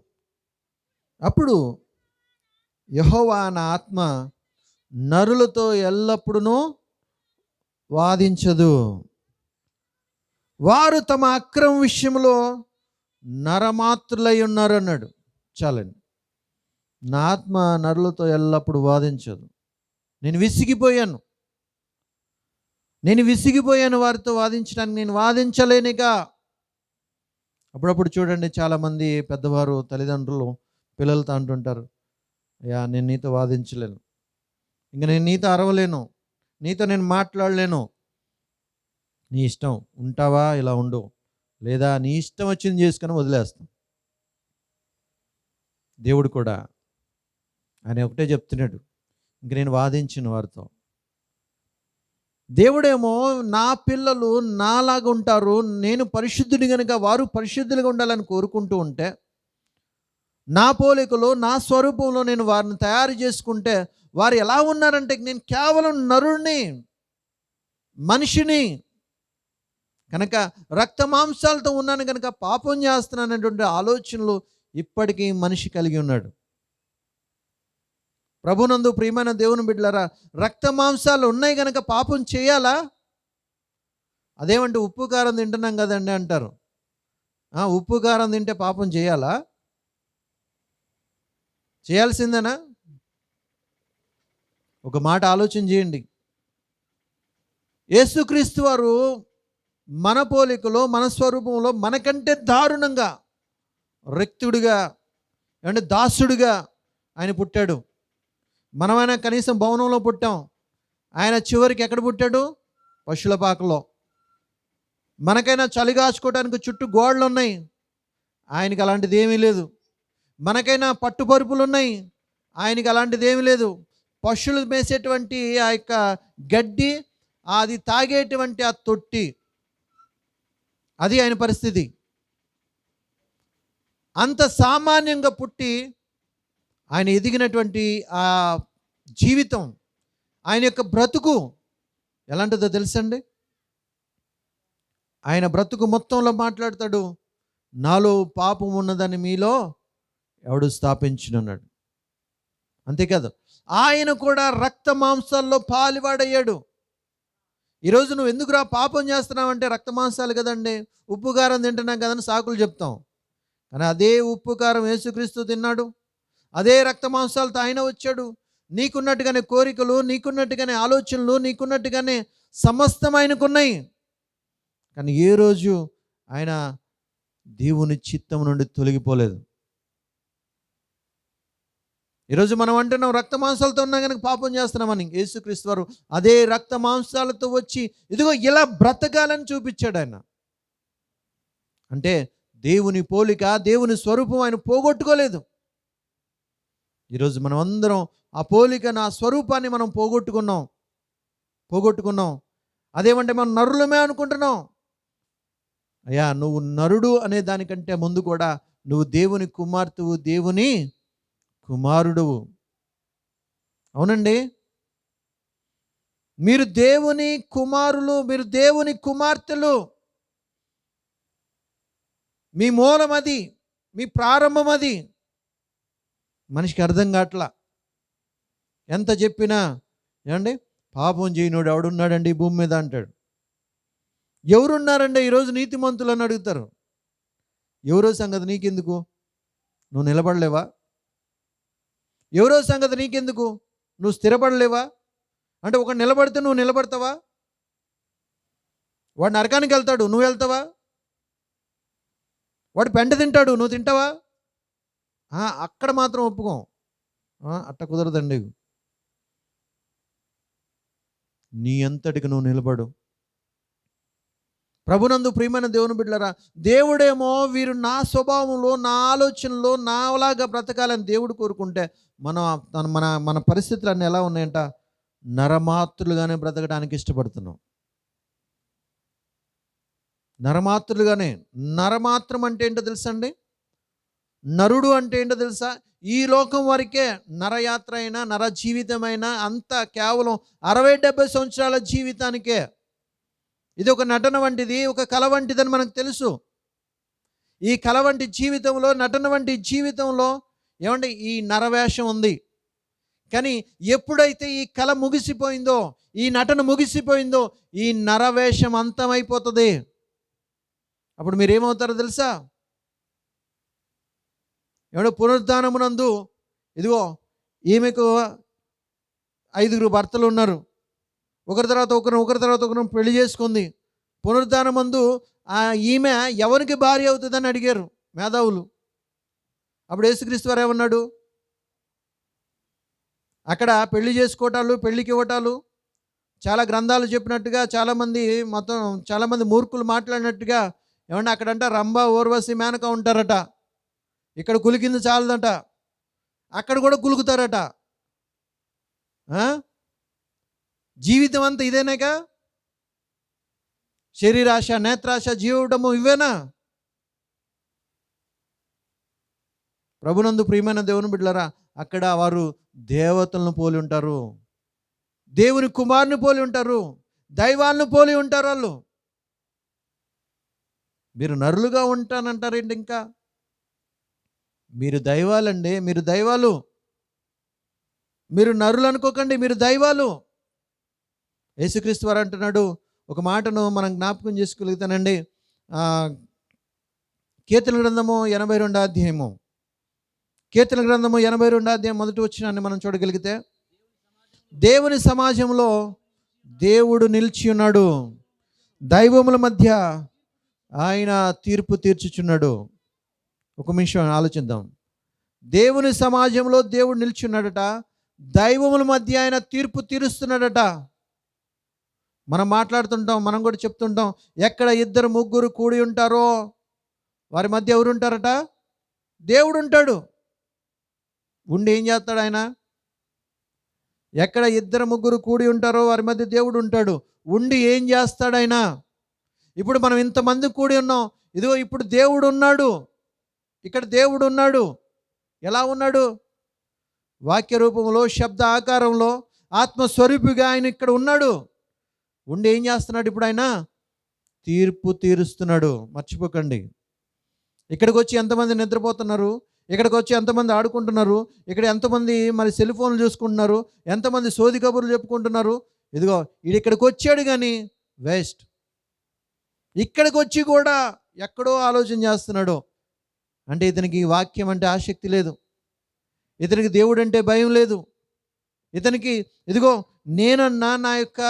అప్పుడు యెహోవా నా ఆత్మ నరులతో ఎల్లప్పుడూ వాదించదు, వారు తమ అక్రమ విషయంలో నరమాత్రులై ఉన్నారు అన్నాడు. చాలండి. నా ఆత్మ నరులతో ఎల్లప్పుడూ వాదించదు. నేను విసిగిపోయాను వారితో వాదించడానికి, నేను వాదించలేనిగా. అప్పుడప్పుడు చూడండి, చాలామంది పెద్దవారు తల్లిదండ్రులు పిల్లలతో అంటుంటారు, అయ్యా నేను నీతో వాదించలేను, ఇంక నేను నీతో అరవలేను, నీతో నేను మాట్లాడలేను, నీ ఇష్టం, ఉంటావా ఇలా ఉండు, లేదా నీ ఇష్టం వచ్చింది చేసుకొని వదిలేస్తాం. దేవుడు కూడా ఆయన ఒకటే చెప్తున్నాడు, ఇంక నేను వాదించిన వారితో. దేవుడేమో నా పిల్లలు నాలాగా ఉంటారు, నేను పరిశుద్ధుడి కనుక వారు పరిశుద్ధులుగా ఉండాలని కోరుకుంటూ ఉంటే, నా పోలికలో నా స్వరూపంలో నేను వారిని తయారు చేసుకుంటే వారు ఎలా ఉన్నారంటే, నేను కేవలం నరుణ్ణి, మనిషిని కనుక, రక్త మాంసాలతో ఉన్నాను కనుక పాపం చేస్తున్నానటువంటి ఆలోచనలు ఇప్పటికీ మనిషి కలిగి ఉన్నాడు. ప్రభునందు ప్రియమైన దేవుని బిడ్డలారా, రక్త మాంసాలు ఉన్నాయి కనుక పాపం చేయాలా? అదేమంటే ఉప్పు కారం తింటున్నాం కదండి అంటారు. ఉప్పు కారం తింటే పాపం చేయాలా? చేయాల్సిందేనా? ఒక మాట ఆలోచన చేయండి. యేసుక్రీస్తు వారు మన పోలికలో మన స్వరూపంలో మనకంటే దారుణంగా రిక్తుడిగా అంటే దాసుడిగా ఆయన పుట్టాడు. మనమైనా కనీసం భవనంలో పుట్టాం, ఆయన చివరికి ఎక్కడ పుట్టాడు? పశువుల పాకలో. మనకైనా చలి కాచుకోవడానికి చుట్టూ గోడలు ఉన్నాయి, ఆయనకి అలాంటిది ఏమీ లేదు. మనకైనా పట్టుపరుపులు ఉన్నాయి, ఆయనకి అలాంటిది ఏమీ లేదు. పశువులు మేసేటువంటి ఆ యొక్క గడ్డి, అది తాగేటువంటి ఆ తొట్టి, అది ఆయన పరిస్థితి. అంత సామాన్యంగా పుట్టి ఆయన ఎదిగినటువంటి ఆ జీవితం, ఆయన యొక్క బ్రతుకు ఎలాంటిదో తెలుసండి? ఆయన బ్రతుకు మొత్తంలో మాట్లాడతాడు, నాలో పాపం ఉన్నదని మీలో ఎవడు స్థాపించునన్నాడు. అంతేకాదు, ఆయన కూడా రక్త మాంసాల్లో పాలివాడయ్యాడు. ఈరోజు నువ్వు ఎందుకురా పాపం చేస్తున్నావు అంటే, రక్త మాంసాలు కదండి, ఉప్పు కారం తింటున్నాం కదని సాకులు చెప్తాం. కానీ అదే ఉప్పు కారం యేసుక్రీస్తు తిన్నాడు, అదే రక్త మాంసాలతో ఆయన వచ్చాడు. నీకున్నట్టుగానే కోరికలు, నీకున్నట్టుగానే ఆలోచనలు, నీకున్నట్టుగానే సమస్తం ఆయనకున్నాయి. కానీ ఏ రోజు ఆయన దేవుని చిత్తం నుండి తొలగిపోలేదు. ఈరోజు మనం అంటున్నాం రక్త మాంసాలతో ఉన్నా కనుక పాపం చేస్తున్నామని. యేసుక్రీస్తు వారు అదే రక్త మాంసాలతో వచ్చి ఇదిగో ఇలా బ్రతకాలని చూపించాడు ఆయన. అంటే దేవుని పోలిక, దేవుని స్వరూపం ఆయన పోగొట్టుకోలేదు. ఈరోజు మనం అందరం ఆ పోలికను, ఆ స్వరూపాన్ని మనం పోగొట్టుకున్నాం. అదేమంటే మనం నరులమే అనుకుంటున్నాం. అయ్యా, నువ్వు నరుడు అనే దానికంటే ముందు కూడా నువ్వు దేవుని కుమార్తెవు, దేవుని కుమారుడువు. అవునండి, మీరు దేవుని కుమారులు, మీరు దేవుని కుమార్తెలు. మీ మూలం అది, మీ ప్రారంభం అది. మనిషికి అర్థం కావట్లా. ఎంత చెప్పినా ఏమండి, పాపం చేయనోడు ఎవడున్నాడండి ఈ భూమి మీద అంటాడు. ఎవరున్నారండి ఈరోజు నీతిమంతులు అని అడుగుతారు. ఎవరో సంగతి నీకెందుకు, నువ్వు నిలబడలేవా? ఎవరో సంగతి నీకెందుకు, నువ్వు స్థిరపడలేవా? అంటే ఒక నిలబడితే నువ్వు నిలబడతావా? వాడు నరకానికి వెళ్తాడు, నువ్వు వెళ్తావా? వాడు పెంట తింటాడు, నువ్వు తింటావా? అక్కడ మాత్రం ఒప్పుకోం. అట్ట కుదరదండి. నీ అంతటికి నువ్వు నిలబడు. ప్రభునందు ప్రియమైన దేవుని బిడ్డలారా, దేవుడేమో వీరు నా స్వభావంలో, నా ఆలోచనలో నాలాగా బ్రతకాలని దేవుడు కోరుకుంటే, మన పరిస్థితులన్నీ ఎలా ఉన్నాయంట? నరమాతృలుగానే బ్రతకడానికి ఇష్టపడుతున్నాం. నరమాతృలుగానే. నరమాత్రం అంటే ఏంటో తెలుసా అండి? నరుడు అంటే ఏంటో తెలుసా? ఈ లోకం వరకే నరయాత్ర అయినా, నర జీవితమైనా అంతా కేవలం 60-70 సంవత్సరాల జీవితానికే. ఇది ఒక నటన వంటిది, ఒక కళ వంటిదని మనకు తెలుసు. ఈ కళ వంటి జీవితంలో, నటన వంటి జీవితంలో ఏమంటే ఈ నరవేషం ఉంది. కానీ ఎప్పుడైతే ఈ కళ ముగిసిపోయిందో, ఈ నటన ముగిసిపోయిందో, ఈ నరవేషం అంతమైపోతుంది. అప్పుడు మీరేమవుతారో తెలుసా? ఏమంటే పునరుద్ధానమునందు ఇదిగో ఈమెకు 5 భర్తలు ఉన్నారు. ఒకరి తర్వాత ఒకరు పెళ్లి చేసుకుంది. పునరుద్ధానమందు ఈమె ఎవరికి భార్య అవుతుందని అడిగారు మేధావులు. అప్పుడు యేసుక్రీస్తు వారు ఏమన్నాడు? అక్కడ పెళ్లి చేసుకోవటాలు, పెళ్లికి ఇవ్వటాలు, చాలా గ్రంథాలు చెప్పినట్టుగా, చాలామంది మూర్ఖులు మాట్లాడినట్టుగా ఏమన్నా అక్కడంట రంభ, ఊర్వశి, మేనక ఉంటారట. ఇక్కడ కులికింది చాలదట, అక్కడ కూడా కులుకుతారట. జీవితం అంతా ఇదేనాక? శరీరాశ, నేత్రాశ, జీవడము ఇవేనా? ప్రభునందు ప్రియమైన దేవుని బిడ్డలారా, అక్కడ వారు దేవతలను పోలి ఉంటారు, దేవుని కుమారుని పోలి ఉంటారు, దైవాలను పోలి ఉంటారు. వాళ్ళు మీరు నరులుగా ఉంటానంటారేంటి? ఇంకా మీరు దైవాలండి, మీరు దైవాలు. మీరు నరులు అనుకోకండి, మీరు దైవాలు. యేసుక్రీస్తు వారు అంటున్నాడు ఒక మాటను మనం జ్ఞాపకం చేసుకోగలుగుతానండి. కీర్తన గ్రంథము 82వ అధ్యాయము, కీర్తన గ్రంథము 82వ అధ్యాయం మొదటి వచనాన్ని మనం చూడగలిగితే, దేవుని సమాజంలో దేవుడు నిలిచి ఉన్నాడు, దైవముల మధ్య ఆయన తీర్పు తీర్చుచున్నాడు. ఒక నిమిషం ఆలోచిద్దాం. దేవుని సమాజంలో దేవుడు నిల్చున్నాడట, దైవముల మధ్య ఆయన తీర్పు తీరుస్తున్నాడట. మనం మాట్లాడుతుంటాం, మనం కూడా చెప్తుంటాం, ఎక్కడ 2-3 కూడి ఉంటారో వారి మధ్య ఎవరు ఉంటారట? దేవుడు ఉంటాడు. ఉండి ఏం చేస్తాడు ఆయన? ఎక్కడ 2-3 కూడి ఉంటారో వారి మధ్య దేవుడు ఉంటాడు. ఉండి ఏం చేస్తాడు ఆయన? ఇప్పుడు మనం ఇంతమంది కూడి ఉన్నాం, ఇదిగో ఇప్పుడు దేవుడు ఉన్నాడు, ఇక్కడ దేవుడు ఉన్నాడు. ఎలా ఉన్నాడు? వాక్య రూపంలో, శబ్ద ఆకారంలో, ఆత్మస్వరూపిగా ఆయన ఇక్కడ ఉన్నాడు. ఉండి ఏం చేస్తున్నాడు? ఇప్పుడు ఆయన తీర్పు తీరుస్తున్నాడు. మర్చిపోకండి. ఇక్కడికి వచ్చి ఎంతమంది నిద్రపోతున్నారు, ఇక్కడికి వచ్చి ఎంతమంది ఆడుకుంటున్నారు, ఇక్కడ ఎంతమంది మరి సెల్ ఫోన్లు చూసుకుంటున్నారు, ఎంతమంది సోది కబుర్లు చెప్పుకుంటున్నారు. ఇదిగో ఇక్కడికి వచ్చాడు కానీ వేస్ట్. ఇక్కడికి వచ్చి కూడా ఎక్కడో ఆలోచన చేస్తున్నాడు. అంటే ఇతనికి వాక్యం అంటే ఆసక్తి లేదు, ఇతనికి దేవుడు అంటే భయం లేదు, ఇతనికి ఇదిగో నేనన్నా నా యొక్క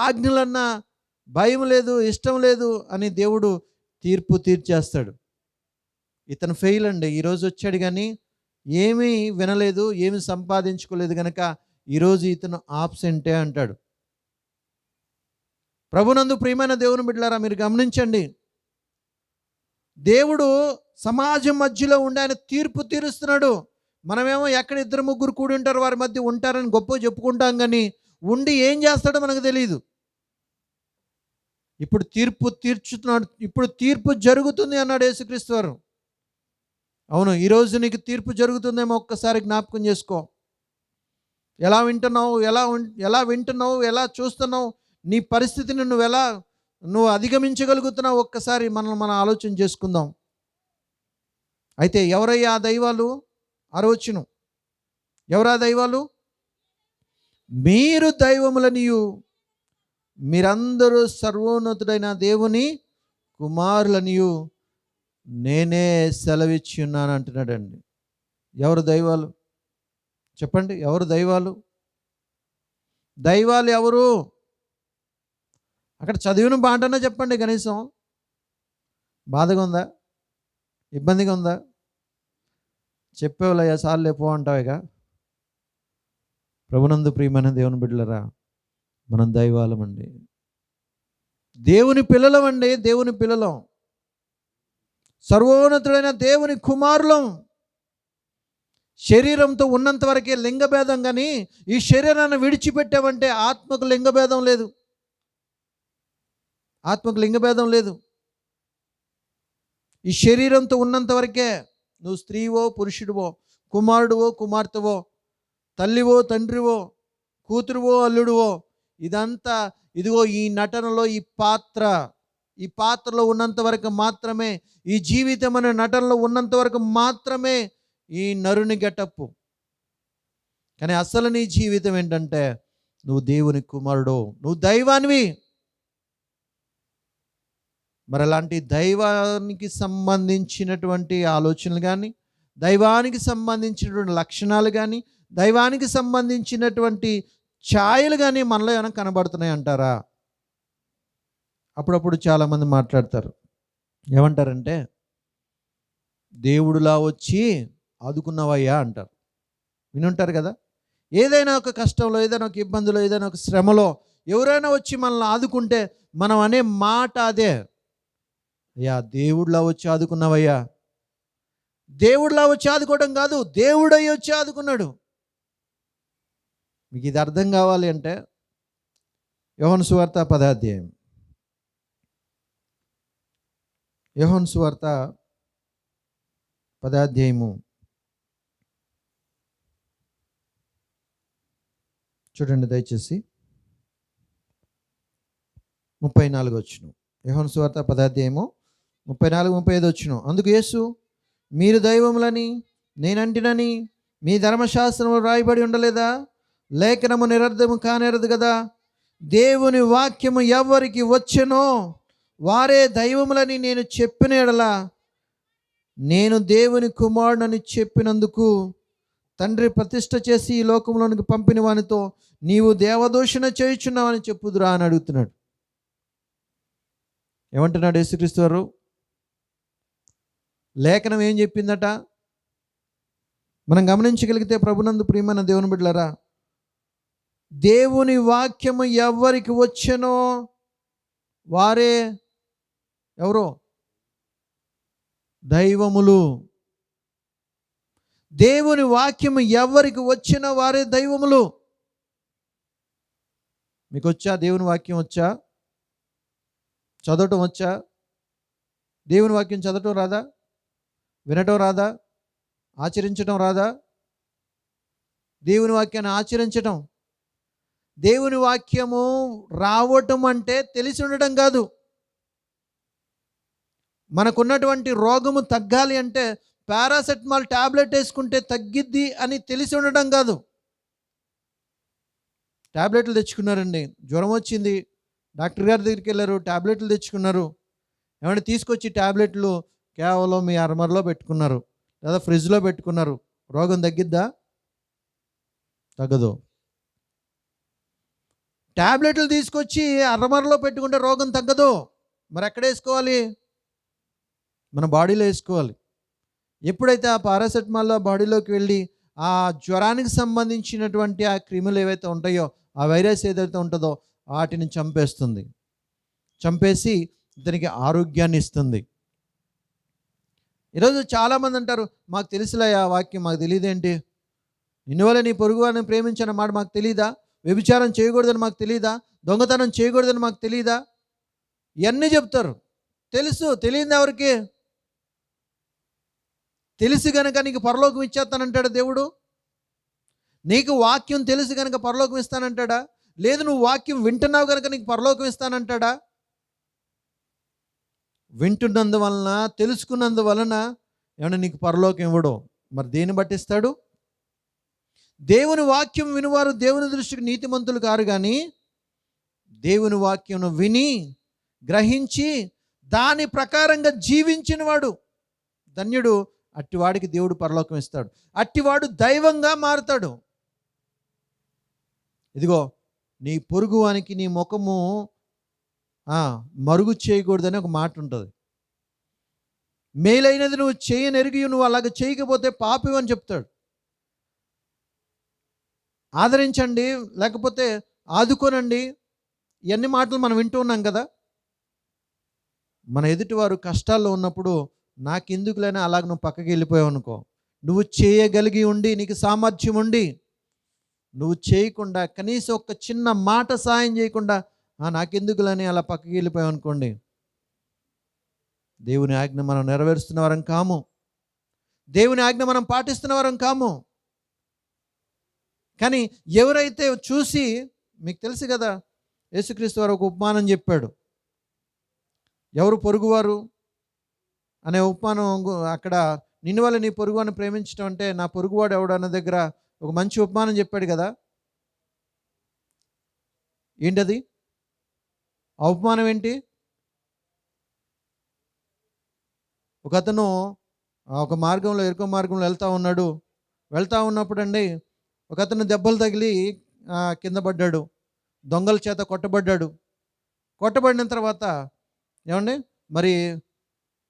ఆజ్ఞలన్నా భయం లేదు, ఇష్టం లేదు అని దేవుడు తీర్పు తీర్చేస్తాడు. ఇతను ఫెయిల్ అండి. ఈరోజు వచ్చాడు కానీ ఏమీ వినలేదు, ఏమీ సంపాదించుకోలేదు కనుక ఈరోజు ఇతను ఆబ్సెంటే అంటాడు. ప్రభునందు ప్రియమైన దేవుని బిడ్డలారా, మీరు గమనించండి. దేవుడు సమాజం మధ్యలో ఉండి ఆయన తీర్పు తీరుస్తున్నాడు. మనమేమో ఎక్కడ ఇద్దరు ముగ్గురు కూడి ఉంటారు, వారి మధ్య ఉంటారని గొప్ప చెప్పుకుంటాం కానీ ఉండి ఏం చేస్తాడో మనకు తెలియదు. ఇప్పుడు తీర్పు తీర్చుతున్నాడు, ఇప్పుడు తీర్పు జరుగుతుంది అన్నాడు యేసుక్రీస్తు వారు. అవును, ఈరోజు నీకు తీర్పు జరుగుతుందేమో ఒక్కసారి జ్ఞాపకం చేసుకో. ఎలా వింటున్నావు, ఎలా వింటున్నావు, ఎలా చూస్తున్నావు, నీ పరిస్థితిని నువ్వు అధిగమించగలుగుతున్నావు, ఒక్కసారి మనం ఆలోచన చేసుకుందాం. అయితే ఎవరయ్యా ఆ దైవాలు? అరవచ్చును, ఎవరా దైవాలు? మీరు దైవములనియు మీరందరూ సర్వోన్నతుడైన దేవుని కుమారులనియు నేనే సెలవిచ్చి ఉన్నాను అంటున్నాడండి. ఎవరు దైవాలు చెప్పండి? ఎవరు దైవాలు? దైవాలు ఎవరు? అక్కడ చదివిన బాటన్నా చెప్పండి. కనీసం బాధగా ఉందా, ఇబ్బందిగా ఉందా? చెప్పేవాళ్ళయ్యా సార్లు లేపో అంటావుగా. ప్రభునందు ప్రియమైన దేవుని బిడ్డలరా, మనం దైవాలమండి, దేవుని పిల్లలమండి, దేవుని పిల్లలం, సర్వోన్నతుడైన దేవుని కుమారులం. శరీరంతో ఉన్నంత వరకే లింగభేదం, కానీ ఈ శరీరాన్ని విడిచిపెట్టావంటే ఆత్మకు లింగభేదం లేదు, ఆత్మకు లింగభేదం లేదు. ఈ శరీరంతో ఉన్నంత వరకే నువ్వు స్త్రీవో పురుషుడివో, కుమారుడువో కుమార్తెవో, తల్లివో తండ్రివో, కూతురువో అల్లుడువో, ఇదంతా ఇదిగో ఈ నటనలో ఈ పాత్రలో ఉన్నంత వరకు మాత్రమే, ఈ జీవితం అనే నటనలో ఉన్నంత వరకు మాత్రమే ఈ నరుని గెటప్పు. కానీ అసలు నీ జీవితం ఏంటంటే నువ్వు దేవుని కుమారుడు, నువ్వు దైవానివి. మరి అలాంటి దైవానికి సంబంధించినటువంటి ఆలోచనలు కానీ, దైవానికి సంబంధించినటువంటి లక్షణాలు కానీ, దైవానికి సంబంధించినటువంటి ఛాయలు కానీ మనలో ఏమైనా కనబడుతున్నాయి అంటారా? అప్పుడప్పుడు చాలామంది మాట్లాడతారు. ఏమంటారంటే, దేవుడులా వచ్చి ఆదుకున్నావయ్యా అంటారు. వినుంటారు కదా. ఏదైనా ఒక కష్టంలో, ఏదైనా ఒక ఇబ్బందిలో, ఏదైనా ఒక శ్రమలో ఎవరైనా వచ్చి మనల్ని ఆదుకుంటే మనం అనే మాట అదే, అయ్యా దేవుడిలా వచ్చి ఆదుకున్నావయ్యా. దేవుడిలా వచ్చి ఆదుకోవడం కాదు, దేవుడై వచ్చి ఆదుకున్నాడు. మీకు ఇది అర్థం కావాలి అంటే యోహాను సువార్త 10వ అధ్యాయం, యోహాను సువార్త 10వ అధ్యాయము చూడండి దయచేసి, 34 వచ్చును. యోహాను సువార్త 10వ అధ్యాయము 34, 35 వచ్చును. అందుకు యేసు, మీరు దైవములని నేనంటినని మీ ధర్మశాస్త్రంలో రాయబడి ఉండలేదా? లేఖనము నిరర్ధము కానేరదు కదా. దేవుని వాక్యము ఎవరికి వచ్చెనో వారే దైవములని నేను చెప్పిన ఎడల, నేను దేవుని కుమారుడని చెప్పినందుకు తండ్రి ప్రతిష్ఠ చేసి ఈ లోకంలోనికి పంపిన వానితో నీవు దేవదూషణ చేయుచున్నావని చెప్పుదురా అని అడుగుతున్నాడు. ఏమంటున్నాడు యేసుక్రీస్తు వారు? లేఖనం ఏం చెప్పిందట మనం గమనించగలిగితే, ప్రభునందు ప్రియమైన దేవుని బిడ్డలారా, దేవుని వాక్యము ఎవరికి వచ్చెనో వారే ఎవరో దైవములు. దేవుని వాక్యము ఎవరికి వచ్చినా వారే దైవములు. మీకు వచ్చా? దేవుని వాక్యం వచ్చా? చదవటం వచ్చా? దేవుని వాక్యం చదవటం రాదా? వినటం రాదా? ఆచరించటం రాదా? దేవుని వాక్యాన్ని ఆచరించటం, దేవుని వాక్యము రావటం అంటే తెలిసి ఉండటం కాదు. మనకున్నటువంటి రోగము తగ్గాలి అంటే పారాసెటమాల్ టాబ్లెట్ వేసుకుంటే తగ్గిద్ది అని తెలిసి ఉండడం కాదు. టాబ్లెట్లు తెచ్చుకున్నారండి, జ్వరం వచ్చింది, డాక్టర్ గారి దగ్గరికి వెళ్ళారు, టాబ్లెట్లు తెచ్చుకున్నారు. ఏమంటే తీసుకొచ్చి టాబ్లెట్లు కేవలం మీ అరమరలో పెట్టుకున్నారు లేదా ఫ్రిడ్జ్లో పెట్టుకున్నారు. రోగం తగ్గిద్దా? తగ్గదు. టాబ్లెట్లు తీసుకొచ్చి అరమరలో పెట్టుకుంటే రోగం తగ్గదు. మరి ఎక్కడ వేసుకోవాలి? మన బాడీలో వేసుకోవాలి. ఎప్పుడైతే ఆ పారాసెటమాల్ బాడీలోకి వెళ్ళి ఆ జ్వరానికి సంబంధించినటువంటి ఆ క్రిములు ఏవైతే ఉంటాయో, ఆ వైరస్ ఏదైతే ఉంటుందో వాటిని చంపేస్తుంది. చంపేసి ఇతనికి ఆరోగ్యాన్ని ఇస్తుంది. ఈరోజు చాలామంది అంటారు, మాకు తెలుసులే ఆ వాక్యం, మాకు తెలియదేంటి? నిన్ను వల్ల నీ పొరుగు వారిని ప్రేమించిన మాట మాకు తెలీదా? వ్యభిచారం చేయకూడదని మాకు తెలీదా? దొంగతనం చేయకూడదని మాకు తెలీదా? ఇవన్నీ చెప్తారు. తెలుసు. తెలియదు ఎవరికి? తెలిసి గనక నీకు పరలోకం ఇచ్చేస్తానంటాడా దేవుడు? నీకు వాక్యం తెలుసు కనుక పరలోకం ఇస్తానంటాడా? లేదు నువ్వు వాక్యం వింటున్నావు కనుక నీకు పరలోకం ఇస్తానంటాడా? వింటున్నందువలన, తెలుసుకున్నందువలన ఏమన్నా నీకు పరలోకం ఇవ్వడు. మరి దేన్ని బట్టి ఇస్తాడు? దేవుని వాక్యం వినువారు దేవుని దృష్టికి నీతిమంతులు కారు, కానీ దేవుని వాక్యం విని గ్రహించి దాని ప్రకారంగా జీవించిన వాడు ధన్యుడు. అట్టివాడికి దేవుడు పరలోకం ఇస్తాడు. అట్టివాడు దైవంగా మారుతాడు. ఇదిగో నీ పొరుగువానికి నీ ముఖము మరుగు చేయకూడదని ఒక మాట ఉంటుంది. మేలైనది నువ్వు చేయనెరిగి నువ్వు అలాగ చేయకపోతే పాపి అని చెప్తాడు. ఆదరించండి, లేకపోతే ఆదుకోనండి, ఇవన్నీ మాటలు మనం వింటూ ఉన్నాం కదా. మన ఎదుటివారు కష్టాల్లో ఉన్నప్పుడు నాకెందుకులేనా అలాగ నువ్వు పక్కకి వెళ్ళిపోయావు అనుకో, నువ్వు చేయగలిగి ఉండి నీకు సామర్థ్యం ఉండి నువ్వు చేయకుండా కనీసం ఒక చిన్న మాట సాయం చేయకుండా నాకెందుకులని అలా పక్కకి వెళ్ళిపోయావు అనుకోండి, దేవుని ఆజ్ఞ మనం నెరవేరుస్తున్న వారం కాము. దేవుని ఆజ్ఞ మనం పాటిస్తున్న వారం కాము. కానీ ఎవరైతే చూసి, మీకు తెలుసు కదా, యేసుక్రీస్తు వారు ఒక ఉపమానం చెప్పాడు. ఎవరు పొరుగువారు అనే ఉపమానం. అక్కడ నిన్ను వల్ల నీ పొరుగువాడిని ప్రేమించడం అంటే నా పొరుగువాడు ఎవడు అన్న దగ్గర ఒక మంచి ఉపమానం చెప్పాడు కదా. ఏంటది? ఆ ఉపమానం ఏంటి? ఒక అతను ఒక మార్గంలో, ఎరుకో మార్గంలో వెళ్తూ ఉన్నప్పుడు అండి ఒక అతను దెబ్బలు తగిలి కింద పడ్డాడు. దొంగల చేత కొట్టబడిన తర్వాత ఏమండి మరి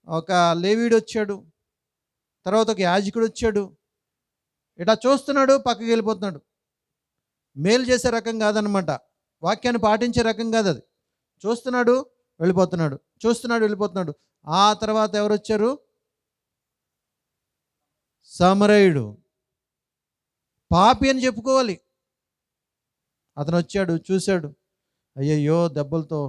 ఒక లేవీడు వచ్చాడు, తర్వాత ఒక యాజకుడు వచ్చాడు. ఇట్లా చూస్తున్నాడు, పక్కకి వెళ్ళిపోతున్నాడు. మేలు చేసే రకం కాదనమాట, వాక్యాన్ని పాటించే రకం కాదు అది. చూస్తున్నాడు, వెళ్ళిపోతున్నాడు. ఆ తర్వాత ఎవరు వచ్చారు? సమరయుడు, పాపి అని చెప్పుకోవాలి. అతను వచ్చాడు, చూశాడు, అయ్యయ్యో దెబ్బలతో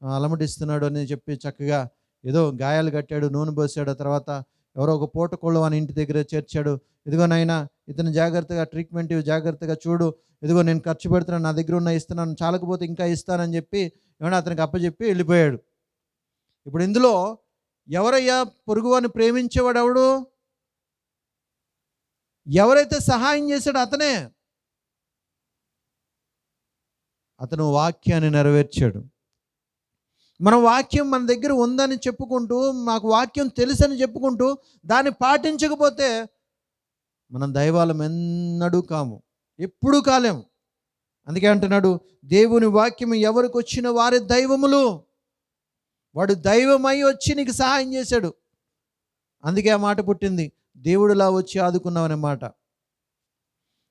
అలమటిస్తున్నాడు అని చెప్పి చక్కగా ఏదో గాయాలు కట్టాడు, నూనె పోసాడు. తర్వాత ఎవరో ఒక పూటకోళ్ళు అని ఇంటి దగ్గర చేర్చాడు. ఇదిగో నాయనా ఇతను జాగ్రత్తగా ట్రీట్మెంట్ జాగ్రత్తగా చూడు, ఇదిగో నేను ఖర్చు పెడుతున్నాను, నా దగ్గర ఉన్న ఇస్తున్నాను, చాలకపోతే ఇంకా ఇస్తానని చెప్పి ఏమన్నా అతనికి అప్పచెప్పి వెళ్ళిపోయాడు. ఇప్పుడు ఇందులో ఎవరయ్యా పొరుగువాని ప్రేమించేవాడు? ఎవడు? ఎవరైతే సహాయం చేశాడో అతనే. అతను వాక్యాన్ని నెరవేర్చాడు. మన వాక్యం మన దగ్గర ఉందని చెప్పుకుంటూ, మాకు వాక్యం తెలుసని చెప్పుకుంటూ దాన్ని పాటించకపోతే మనం దైవాలం ఎన్నడూ కాము, ఎప్పుడూ కాలేము. అందుకే అంటున్నాడు, దేవుని వాక్యం ఎవరికి వచ్చిన వారి దైవములు. వాడు దైవమై వచ్చి నీకు సహాయం చేశాడు. అందుకే ఆ మాట పుట్టింది, దేవుడిలా వచ్చి ఆదుకున్నావనే మాట.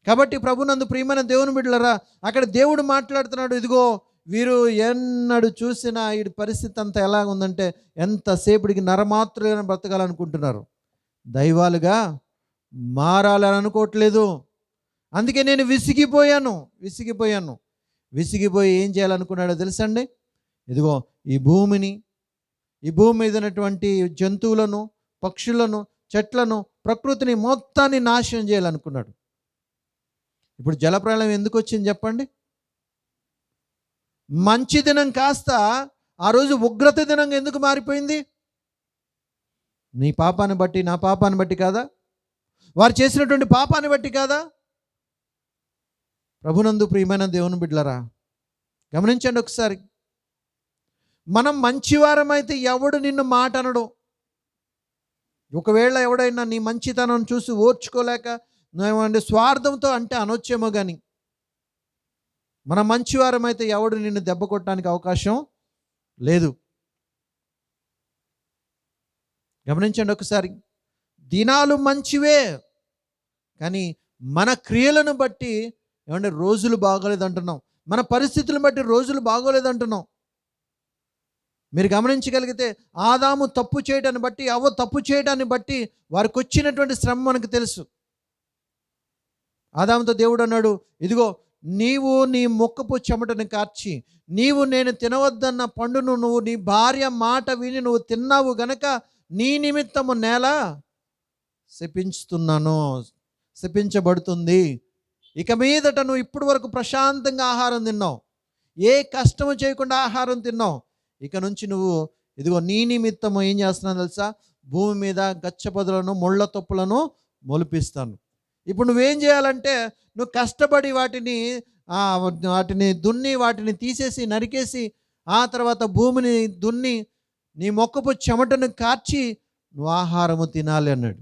కాబట్టి ప్రభునందు ప్రియమైన దేవుని బిడ్డలారా, అక్కడ దేవుడు మాట్లాడుతున్నాడు. ఇదిగో వీరు ఎన్నడూ చూసినా ఈ పరిస్థితి అంతా ఎలా ఉందంటే, ఎంతసేపటికి నరమాత్రులుగా బ్రతకాలనుకుంటున్నారు, దైవాలుగా మారాలని అనుకోవట్లేదు. అందుకే నేను విసిగిపోయి ఏం చేయాలనుకున్నాడో తెలుసండి? ఇదిగో ఈ భూమి మీద ఉన్నటువంటి జంతువులను, పక్షులను, చెట్లను, ప్రకృతిని మొత్తాన్ని నాశనం చేయాలనుకున్నాడు. ఇప్పుడు జలప్రళయం ఎందుకు వచ్చింది చెప్పండి? మంచి దినం కాస్త ఆ రోజు ఉగ్రత దినంగా ఎందుకు మారిపోయింది? నీ పాపాన్ని బట్టి, నా పాపాన్ని బట్టి కాదా? వారు చేసినటువంటి పాపాన్ని బట్టి కాదా? ప్రభునందు ప్రియమైన దేవుని బిడ్డలారా, గమనించండి ఒకసారి. మనం మంచివారమైతే ఎవడు నిన్ను మాట అనడు. ఒకవేళ ఎవడైనా నీ మంచితనం చూసి ఓర్చుకోలేక ఏమంటే స్వార్థంతో అంటే అనొచ్చేమో కానీ, మనం మంచివారమైతే ఎవడు నిన్ను దెబ్బ కొట్టడానికి అవకాశం లేదు. గమనించండి ఒకసారి. దినాలు మంచివే, కానీ మన క్రియలను బట్టి ఏమంటే రోజులు బాగోలేదంటున్నాం. మన పరిస్థితులను బట్టి రోజులు బాగోలేదంటున్నాం. మీరు గమనించగలిగితే ఆదాము తప్పు చేయడాన్ని బట్టి, అవ్వ తప్పు చేయడాన్ని బట్టి వారికి వచ్చినటువంటి శ్రమ మనకు తెలుసు. ఆదాముతో దేవుడు అన్నాడు, ఇదిగో నీవు నీ ముఖపు చెమటను కార్చి, నీవు నేను తినవద్దన్న పండును నువ్వు నీ భార్య మాట విని నువ్వు తిన్నావు గనక నీ నిమిత్తము నేల శపించుతున్నాను, శపించబడుతుంది. ఇక మీదట నువ్వు ఇప్పుడు వరకు ప్రశాంతంగా ఆహారం తిన్నావు, ఏ కష్టము చేయకుండా ఆహారం తిన్నావు. ఇక నుంచి నువ్వు ఇదిగో నీ నిమిత్తము ఏం చేస్తున్నావు తెలుసా? భూమి మీద గచ్చపొదలను ముళ్ళ తొప్పులను మొలిపిస్తాను. ఇప్పుడు నువ్వేం చేయాలంటే, నువ్వు కష్టపడి వాటిని దున్ని, వాటిని తీసేసి నరికేసి, ఆ తర్వాత భూమిని దున్ని నీ మొక్కపు చెమటను కార్చి నువ్వు ఆహారము తినాలి అన్నాడు.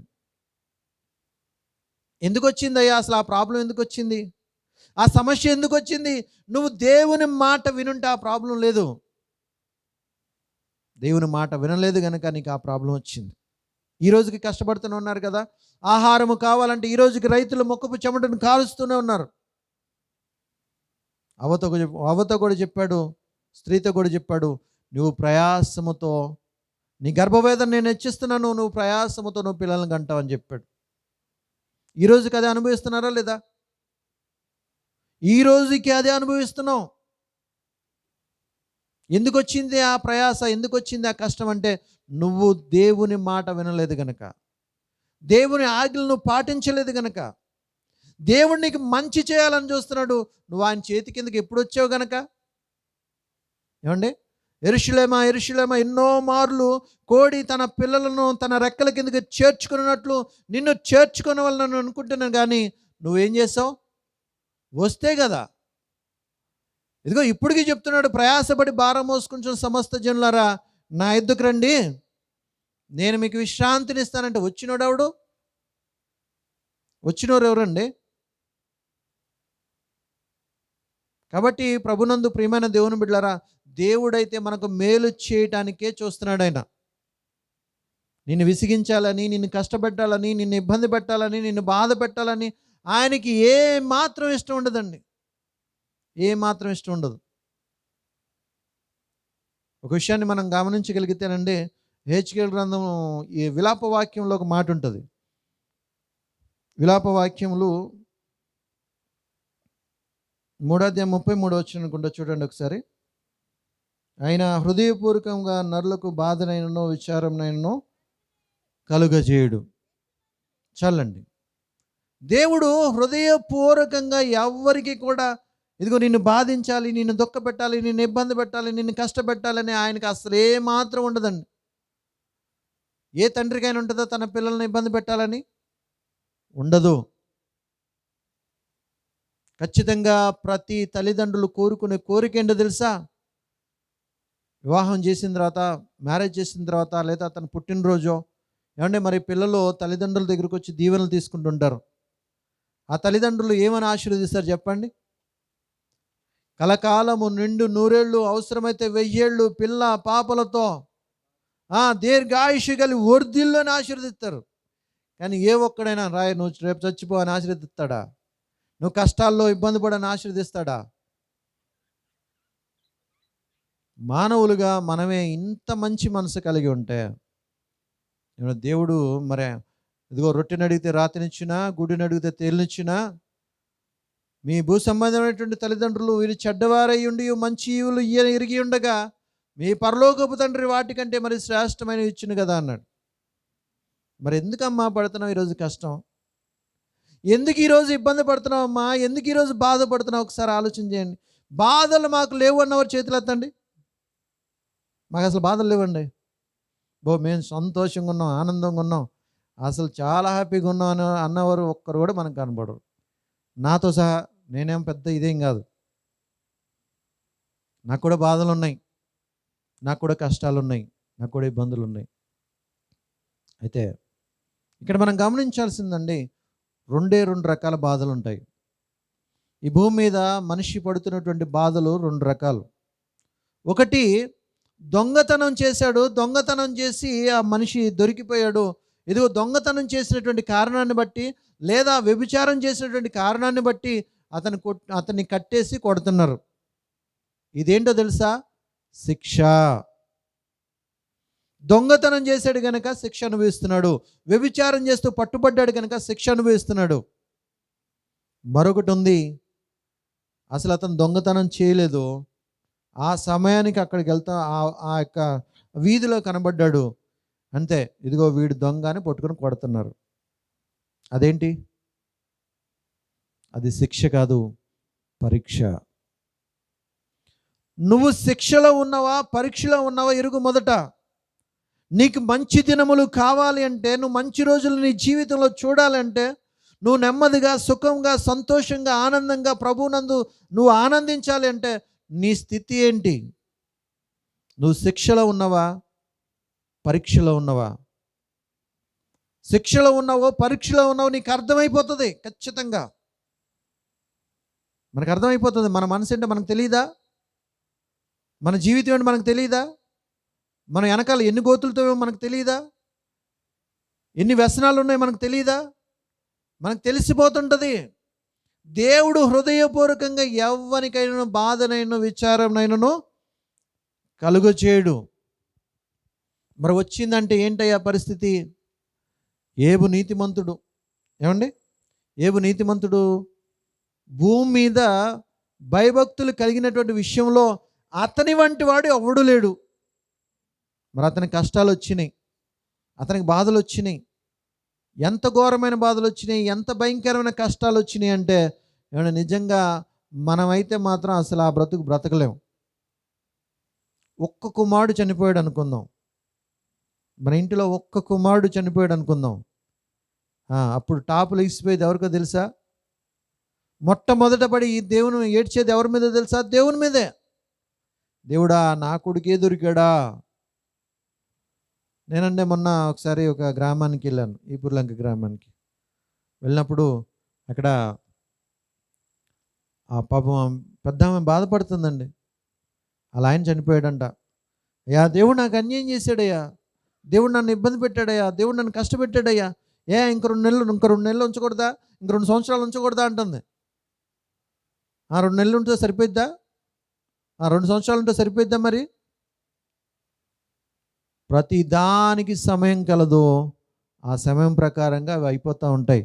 ఎందుకు వచ్చిందయ్యా అసలు? ఆ ప్రాబ్లం ఎందుకు వచ్చింది? ఆ సమస్య ఎందుకు వచ్చింది? నువ్వు దేవుని మాట వినుంటే ఆ ప్రాబ్లం లేదు. దేవుని మాట వినలేదు కనుక నీకు ఆ ప్రాబ్లం వచ్చింది. ఈ రోజుకి కష్టపడుతూనే ఉన్నారు కదా, ఆహారము కావాలంటే ఈ రోజుకి రైతులు మొక్కపు చెమటను కాలుస్తూనే ఉన్నారు. అవతో కూడా చెప్పాడు, స్త్రీతో కూడా చెప్పాడు, నువ్వు ప్రయాసముతో నీ గర్భవేదన నేను హెచ్చిస్తున్నాను, నువ్వు ప్రయాసముతో నువ్వు పిల్లల్ని కంటావు అని చెప్పాడు. ఈ రోజుకి అదే అనుభవిస్తున్నారా లేదా? ఈ రోజుకి అదే అనుభవిస్తున్నాం. ఎందుకు వచ్చింది ఆ ప్రయాస, ఎందుకు వచ్చింది ఆ కష్టం అంటే, నువ్వు దేవుని మాట వినలేదు గనక, దేవుని ఆజ్ఞలను పాటించలేదు గనక. దేవుడు నీకు మంచి చేయాలని చూస్తున్నాడు, నువ్వు ఆయన చేతి కిందకి ఎప్పుడు వచ్చావు గనక. ఏమండి, యెరూషలేమా యెరూషలేమా, ఎన్నో మార్లు కోడి తన పిల్లలను తన రెక్కల కిందకి చేర్చుకున్నట్లు నిన్ను చేర్చుకునవలని అనుకుంటున్నాను, కానీ నువ్వేం చేసావు? వస్తే కదా. ఇదిగో ఇప్పటికీ చెప్తున్నాడు, ప్రయాసపడి భారం మోసుకుంటున్న సమస్త జనులారా నా ఎద్దుకు రండి, నేను మీకు విశ్రాంతిని ఇస్తానంటే వచ్చినోడు ఎవడు? వచ్చినోరు ఎవరండి? కాబట్టి ప్రభునందు ప్రియమైన దేవుని బిడ్డలారా, దేవుడైతే మనకు మేలు చేయటానికే చూస్తున్నాడు. ఆయన నిన్ను విసిగించాలని, నిన్ను కష్టపెట్టాలని, నిన్ను ఇబ్బంది పెట్టాలని, నిన్ను బాధ పెట్టాలని ఆయనకి ఏ మాత్రం ఇష్టం ఉండదండి. ఏ మాత్రం ఇష్టం ఉండదు. ఒక విషయాన్ని మనం గమనించగలిగితేనండి, హెచ్కేల్ గ్రంథం ఈ విలాప వాక్యంలో ఒక మాట ఉంటుంది. విలాప వాక్యములు 3:33 అనుకుంటా, చూడండి ఒకసారి. ఆయన హృదయపూర్వకంగా నరులకు బాధనైనను విచారంనైనను కలుగజేయుడు. చాలండి. దేవుడు హృదయపూర్వకంగా ఎవ్వరికి కూడా ఇదిగో నిన్ను బాధించాలి, నిన్ను దుఃఖపెట్టాలి, నిన్ను ఇబ్బంది పెట్టాలి, నిన్ను కష్టపెట్టాలని ఆయనకి అసలు ఏ మాత్రం ఉండదండి. ఏ తండ్రికైనా ఉంటుందో తన పిల్లల్ని ఇబ్బంది పెట్టాలని? ఉండదు. ఖచ్చితంగా ప్రతి తల్లిదండ్రులు కోరుకునే కోరిక ఏంటో తెలుసా? వివాహం చేసిన తర్వాత, మ్యారేజ్ చేసిన తర్వాత, లేదా తన పుట్టినరోజో ఏమంటే మరి పిల్లలు తల్లిదండ్రుల దగ్గరకు వచ్చి దీవెనలు తీసుకుంటుంటారు. ఆ తల్లిదండ్రులు ఏమని ఆశీర్వదిస్తారు చెప్పండి? కలకాలము నిండు నూరేళ్ళు, అవసరమైతే 1000 ఏళ్ళు పిల్ల పాపలతో దీర్ఘాయుషు కలిగి వర్ధిల్లు అని ఆశీర్వదిస్తారు. కానీ ఏ ఒక్కడైనా రాయ నువ్వు రేపు చచ్చిపో అని ఆశీర్వదిస్తాడా? నువ్వు కష్టాల్లో ఇబ్బంది పడని ఆశీర్వదిస్తాడా? మానవులుగా మనమే ఇంత మంచి మనసు కలిగి ఉంటే దేవుడు మరి ఇదిగో రొట్టెని అడిగితే రాతినిచ్చినా, గుడిని అడిగితే తేలినిచ్చినా, మీ భూ సంబంధమైనటువంటి తల్లిదండ్రులు వీరు చెడ్డవారై ఉండి మంచి ఈవులు ఎరిగి ఉండగా మీ పరలోకపు తండ్రి వాటికంటే మరి శ్రేష్టమైన ఇచ్చును కదా అన్నాడు. మరి ఎందుకమ్మా పడుతున్నావు ఈరోజు కష్టం? ఎందుకు ఈరోజు ఇబ్బంది పడుతున్నావు అమ్మా? ఎందుకు ఈరోజు బాధపడుతున్నావు? ఒకసారి ఆలోచన చేయండి. బాధలు మాకు లేవు అన్నవారు చేతులు ఎత్తండి. మాకు అసలు బాధలు లేవండి. మేము సంతోషంగా ఉన్నాం, ఆనందంగా ఉన్నాం, అసలు చాలా హ్యాపీగా ఉన్నాం అన్నవారు ఒక్కరు కూడా మనకు కనబడరు. నాతో సహా. నేనేం పెద్ద ఇదేం కాదు, నాకు కూడా బాధలు ఉన్నాయి, నాకు కూడా కష్టాలు ఉన్నాయి, నాకు కూడా ఇబ్బందులు ఉన్నాయి. అయితే ఇక్కడ మనం గమనించాల్సిందండి, రెండు రకాల బాధలు ఉంటాయి. ఈ భూమి మీద మనిషి పడుతున్నటువంటి బాధలు రెండు రకాలు. ఒకటి, దొంగతనం చేశాడు, దొంగతనం చేసి ఆ మనిషి దొరికిపోయాడు. ఇదిగో దొంగతనం చేసినటువంటి కారణాన్ని బట్టి, లేదా వ్యభిచారం చేసినటువంటి కారణాన్ని బట్టి అతన్ని కట్టేసి కొడుతున్నారు. ఇదేంటో తెలుసా? శిక్ష. దొంగతనం చేశాడు కనుక శిక్ష అనుభవిస్తున్నాడు, వ్యభిచారం చేస్తూ పట్టుబడ్డాడు కనుక శిక్ష అనుభవిస్తున్నాడు. మరొకటి ఉంది, అసలు అతను దొంగతనం చేయలేదు, ఆ సమయానికి అక్కడికి వెళ్తా ఆ యొక్క వీధిలో కనబడ్డాడు, అంతే, ఇదిగో వీడు దొంగ అని పట్టుకొని కొడుతున్నారు. అదేంటి? అది శిక్ష కాదు, పరీక్ష. నువ్వు శిక్షలో ఉన్నావా, పరీక్షలో ఉన్నావా ఎరుగు. మొదట నీకు మంచి దినములు కావాలి అంటే, నువ్వు మంచి రోజులు నీ జీవితంలో చూడాలంటే, నువ్వు నెమ్మదిగా, సుఖంగా, సంతోషంగా, ఆనందంగా ప్రభువునందు నువ్వు ఆనందించాలి అంటే నీ స్థితి ఏంటి? నువ్వు శిక్షలో ఉన్నావా, పరీక్షలో ఉన్నావా? శిక్షలో ఉన్నావో పరీక్షలో ఉన్నావో నీకు అర్థమైపోతుంది ఖచ్చితంగా. మనకు అర్థమైపోతుంది. మన మనసు ఏంటో మనకు తెలియదా? మన జీవితం ఏంటో మనకు తెలియదా? మన వెనకాల ఎన్ని గోతులతో మనకు తెలియదా? ఎన్ని వ్యసనాలు ఉన్నాయో మనకు తెలియదా? మనకు తెలిసిపోతుంటుంది. దేవుడు హృదయపూర్వకంగా ఎవ్వరికైనా బాధనైనా విచారంనైనాను కలుగ చేయడు. మరి వచ్చిందంటే ఏంటయ్యా పరిస్థితి? ఏబు నీతిమంతుడు. ఏమండి? ఏబు నీతిమంతుడు భూమి మీద భయభక్తులు కలిగినటువంటి విషయంలో అతని వంటి వాడు ఎవడు లేడు. మరి అతనికి కష్టాలు వచ్చినాయి, అతనికి బాధలు వచ్చినాయి. ఎంత ఘోరమైన బాధలు వచ్చినాయి, ఎంత భయంకరమైన కష్టాలు వచ్చినాయి అంటే, ఏమన్నా నిజంగా మనమైతే మాత్రం అసలు ఆ బ్రతకలేము. ఒక్క కుమారుడు చనిపోయాడు అనుకుందాం, మన ఇంటిలో ఒక్క కుమారుడు చనిపోయాడు అనుకుందాం. అప్పుడు టాపులు ఇసిపోయేది ఎవరికో తెలుసా? మొట్టమొదట పడి ఈ దేవుని ఏడ్చేది ఎవరి మీద తెలుసా? దేవుని మీదే. దేవుడా, నా కొడుకే దొరికాడా. నేనంటే మొన్న ఒకసారి ఒక గ్రామానికి వెళ్ళాను, ఈపుర్లంక గ్రామానికి. వెళ్ళినప్పుడు అక్కడ ఆ పాపం పెద్ద ఆమె బాధపడుతుందండి. అలా ఆయన చనిపోయాడంట. అయ్యా, దేవుడు నాకు అన్యాయం చేశాడయ్యా, దేవుడు నన్ను ఇబ్బంది పెట్టాడయ్యా, దేవుడు నన్ను కష్టపెట్టాడయ్యా. ఇంక 2 నెలలు ఉంచకూడదా, ఇంక 2 సంవత్సరాలు ఉంచకూడదా అంటుంది. 2 నెలలు ఉంటే సరిపోయిద్దా? 2 సంవత్సరాలు ఉంటే సరిపోయిద్దా? మరి ప్రతి దానికి సమయం కలదు, ఆ సమయం ప్రకారంగా అవి అయిపోతూ ఉంటాయి.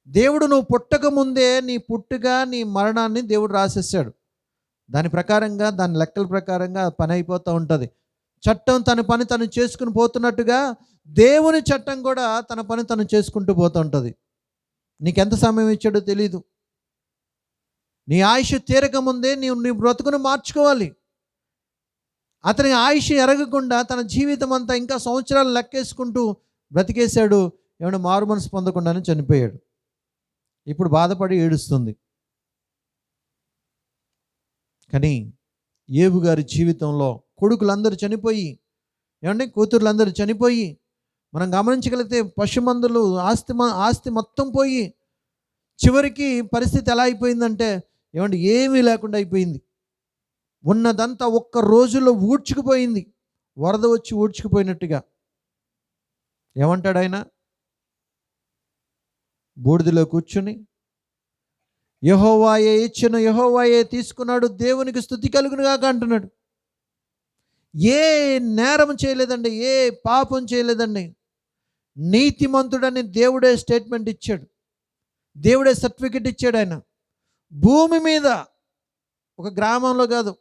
దేవుడు నువ్వు పుట్టక ముందే నీ పుట్టుక, నీ మరణాన్ని దేవుడు రాసేసాడు. దాని ప్రకారంగా, దాని లెక్కల ప్రకారంగా పని అయిపోతూ ఉంటుంది. చట్టం తన పని తను చేసుకుని పోతున్నట్టుగా దేవుని చట్టం కూడా తన పని తను చేసుకుంటూ పోతూ ఉంటుంది. నీకెంత సమయం ఇచ్చాడో తెలీదు. నీ ఆయుష్ తీరక ముందే నీ బ్రతుకును మార్చుకోవాలి. అతని ఆయుష్ ఎరగకుండా తన జీవితం అంతా ఇంకా సంవత్సరాలు లెక్కేసుకుంటూ బ్రతికేశాడు. ఏమైనా మారు మనసు పొందకుండానే చనిపోయాడు. ఇప్పుడు బాధపడి ఏడుస్తుంది. కానీ ఏబు గారి జీవితంలో కొడుకులందరూ చనిపోయి, కూతుర్లందరూ చనిపోయి, మనం గమనించగలిగితే పశుమందులు ఆస్తి మొత్తం పోయి, చివరికి పరిస్థితి ఎలా అయిపోయిందంటే ఏమీ లేకుండా అయిపోయింది. ఉన్నదంతా ఒక్క రోజులో ఊడ్చుకుపోయింది, వరద వచ్చి ఊడ్చుకుపోయినట్టుగా. ఏమంటాడు ఆయన? బూడిదలో కూర్చుని, యెహోవాయే ఇచ్చెను, యెహోవాయే తీసుకున్నాడు, దేవునికి స్తుతి కలుగునుగాక అంటున్నాడు. ఏ నేరం చేయలేదండి, ఏ పాపం చేయలేదండి. నీతిమంతుడని దేవుడే స్టేట్మెంట్ ఇచ్చాడు, దేవుడే సర్టిఫికెట్ ఇచ్చాడు. ఆయన భూమి మీద, ఒక గ్రామంలో కాదు,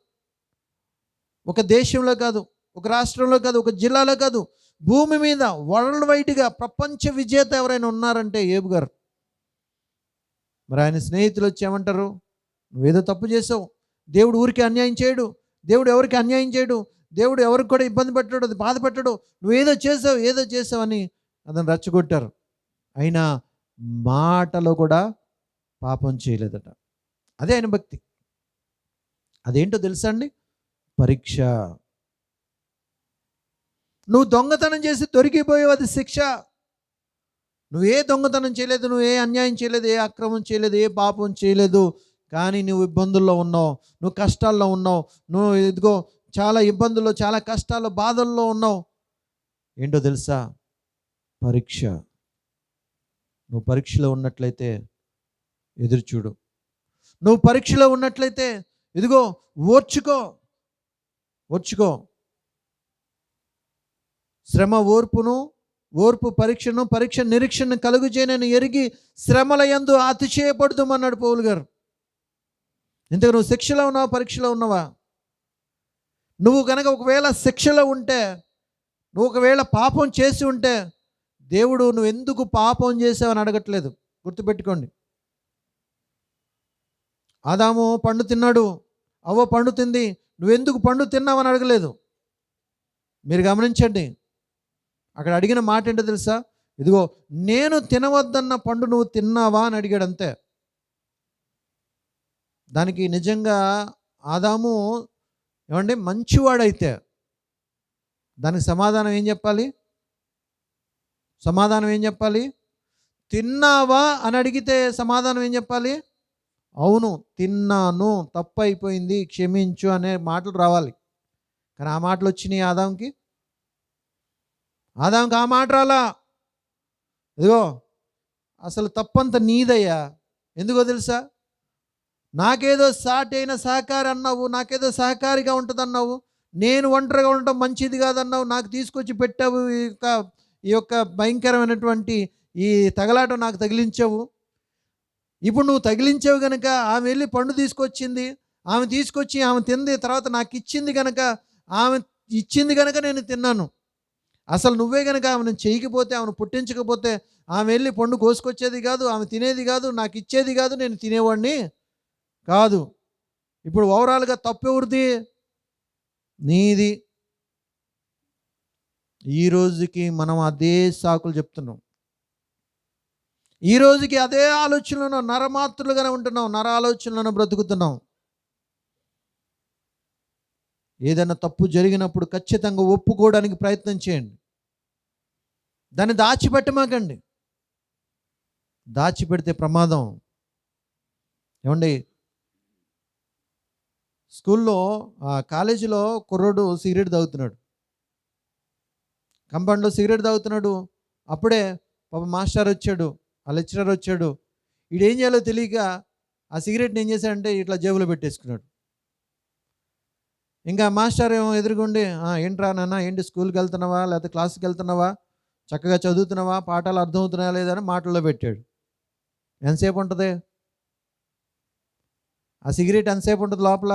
ఒక దేశంలో కాదు, ఒక రాష్ట్రంలో కాదు, ఒక జిల్లాలో కాదు, భూమి మీద వరల్డ్ వైడ్గా ప్రపంచ విజేత ఎవరైనా ఉన్నారంటే ఏబు గారు. మరి ఆయన స్నేహితులు వచ్చి ఏమంటారు? నువ్వేదో తప్పు చేసావు, దేవుడు ఊరికి అన్యాయం చేయడు, దేవుడు ఎవరికి అన్యాయం చేయడు, దేవుడు ఎవరికి కూడా ఇబ్బంది పెట్టాడు, అది బాధ పెట్టాడు. నువ్వు ఏదో చేసావు అని అతను రెచ్చగొట్టారు. అయినా మాటలో కూడా పాపం చేయలేదట. అదే ఆయన భక్తి. అదేంటో తెలుసా అండి? పరీక్ష. నువ్వు దొంగతనం చేసి దొరికిపోయావు, అది శిక్ష. నువ్వు ఏ దొంగతనం చేయలేదు, నువ్వు ఏ అన్యాయం చేయలేదు, ఏ అక్రమం చేయలేదు, ఏ పాపం చేయలేదు. కానీ నువ్వు ఇబ్బందుల్లో ఉన్నావు, నువ్వు కష్టాల్లో ఉన్నావు, నువ్వు ఇదిగో చాలా ఇబ్బందుల్లో, చాలా కష్టాల్లో, బాధల్లో ఉన్నావు. ఏంటో తెలుసా? పరీక్ష. నువ్వు పరీక్షలో ఉన్నట్లయితే ఎదురు చూడు. నువ్వు పరీక్షలో ఉన్నట్లయితే ఇదిగో ఓర్చుకో. శ్రమ ఓర్పు పరీక్షను, పరీక్ష నిరీక్షను కలుగు చేయనని ఎరిగి శ్రమల యందు అతిశయపడుతామన్నాడు పౌలు గారు. ఇంతకు నువ్వు శిక్షలో ఉన్నావా, పరీక్షలో ఉన్నావా? నువ్వు కనుక ఒకవేళ శిక్షలో ఉంటే, నువ్వు ఒకవేళ పాపం చేసి ఉంటే, దేవుడు నువ్వు ఎందుకు పాపం చేసావని అడగట్లేదు. గుర్తుపెట్టుకోండి. ఆదాము పండు తిన్నాడు, అవ్వ పండు తింది, నువ్వెందుకు పండు తిన్నావని అడగలేదు. మీరు గమనించండి, అక్కడ అడిగిన మాట ఏంటో తెలుసా? ఇదిగో నేను తినవద్దన్న పండు నువ్వు తిన్నావా అని అడిగాడు, అంతే. దానికి నిజంగా ఆదాము ఏమండి మంచివాడైతే దానికి సమాధానం ఏం చెప్పాలి? తిన్నావా అని అడిగితే సమాధానం ఏం చెప్పాలి? అవును తిన్నాను, తప్పు అయిపోయింది, క్షమించు అనే మాటలు రావాలి. కానీ ఆ మాటలు వచ్చినాయి ఆదాంకి ఆ మాట రాలా. ఇదిగో అసలు తప్పంత నీదయ్యా. ఎందుకో తెలుసా? నాకేదో సాటి అయిన సహకారి అన్నావు, నాకేదో సహకారిగా ఉంటుంది అన్నావు, నేను ఒంటరిగా ఉండటం మంచిది కాదన్నావు, నాకు తీసుకొచ్చి పెట్టావు, ఈ యొక్క భయంకరమైనటువంటి ఈ తగలాట నాకు తగిలించావు. ఇప్పుడు నువ్వు తగిలించావు కనుక ఆమె వెళ్ళి పండు తీసుకొచ్చింది, ఆమె తీసుకొచ్చి ఆమె తింది, తర్వాత నాకు ఇచ్చింది కనుక, ఆమె ఇచ్చింది కనుక నేను తిన్నాను. అసలు నువ్వే కనుక ఆమెను చేయకపోతే, ఆమెను పుట్టించకపోతే ఆమె వెళ్ళి పండు కోసుకొచ్చేది కాదు, ఆమె తినేది కాదు, నాకు ఇచ్చేది కాదు, నేను తినేవాడిని కాదు. ఇప్పుడు ఓవరాల్గా తప్పు ఎవరిది? నీది. ఈ రోజుకి మనం అదే సాకులు చెప్తున్నాం. ఈ రోజుకి అదే ఆలోచనలను నరమాత్రులుగానే ఉంటున్నాం, నర ఆలోచనలను బ్రతుకుతున్నాం. ఏదైనా తప్పు జరిగినప్పుడు ఖచ్చితంగా ఒప్పుకోవడానికి ప్రయత్నం చేయండి. దాన్ని దాచిపెట్టమాకండి. దాచిపెడితే ప్రమాదం. ఏమండి, స్కూల్లో కాలేజీలో కుర్రోడు సిగరెట్ తాగుతున్నాడు, కంపౌండ్లో సిగరెట్ తాగుతున్నాడు. అప్పుడే పాప మాస్టర్ వచ్చాడు, ఆ లెక్చరర్ వచ్చాడు. వీడేం చేయాలో తెలియక ఆ సిగరెట్ని ఏం చేశాడంటే ఇట్లా జేబులో పెట్టేసుకున్నాడు. ఇంకా మాస్టర్ ఏమో ఎదురుగుండి, ఏంట్రా నాన్న, ఏంటి స్కూల్కి వెళ్తున్నావా లేకపోతే క్లాస్కి వెళ్తున్నావా, చక్కగా చదువుతున్నావా, పాఠాలు అర్థమవుతున్నాయా లేదని మాటల్లో పెట్టాడు. ఎంతసేపు ఉంటుంది ఆ సిగరెట్? ఎంతసేపు ఉంటుంది లోపల?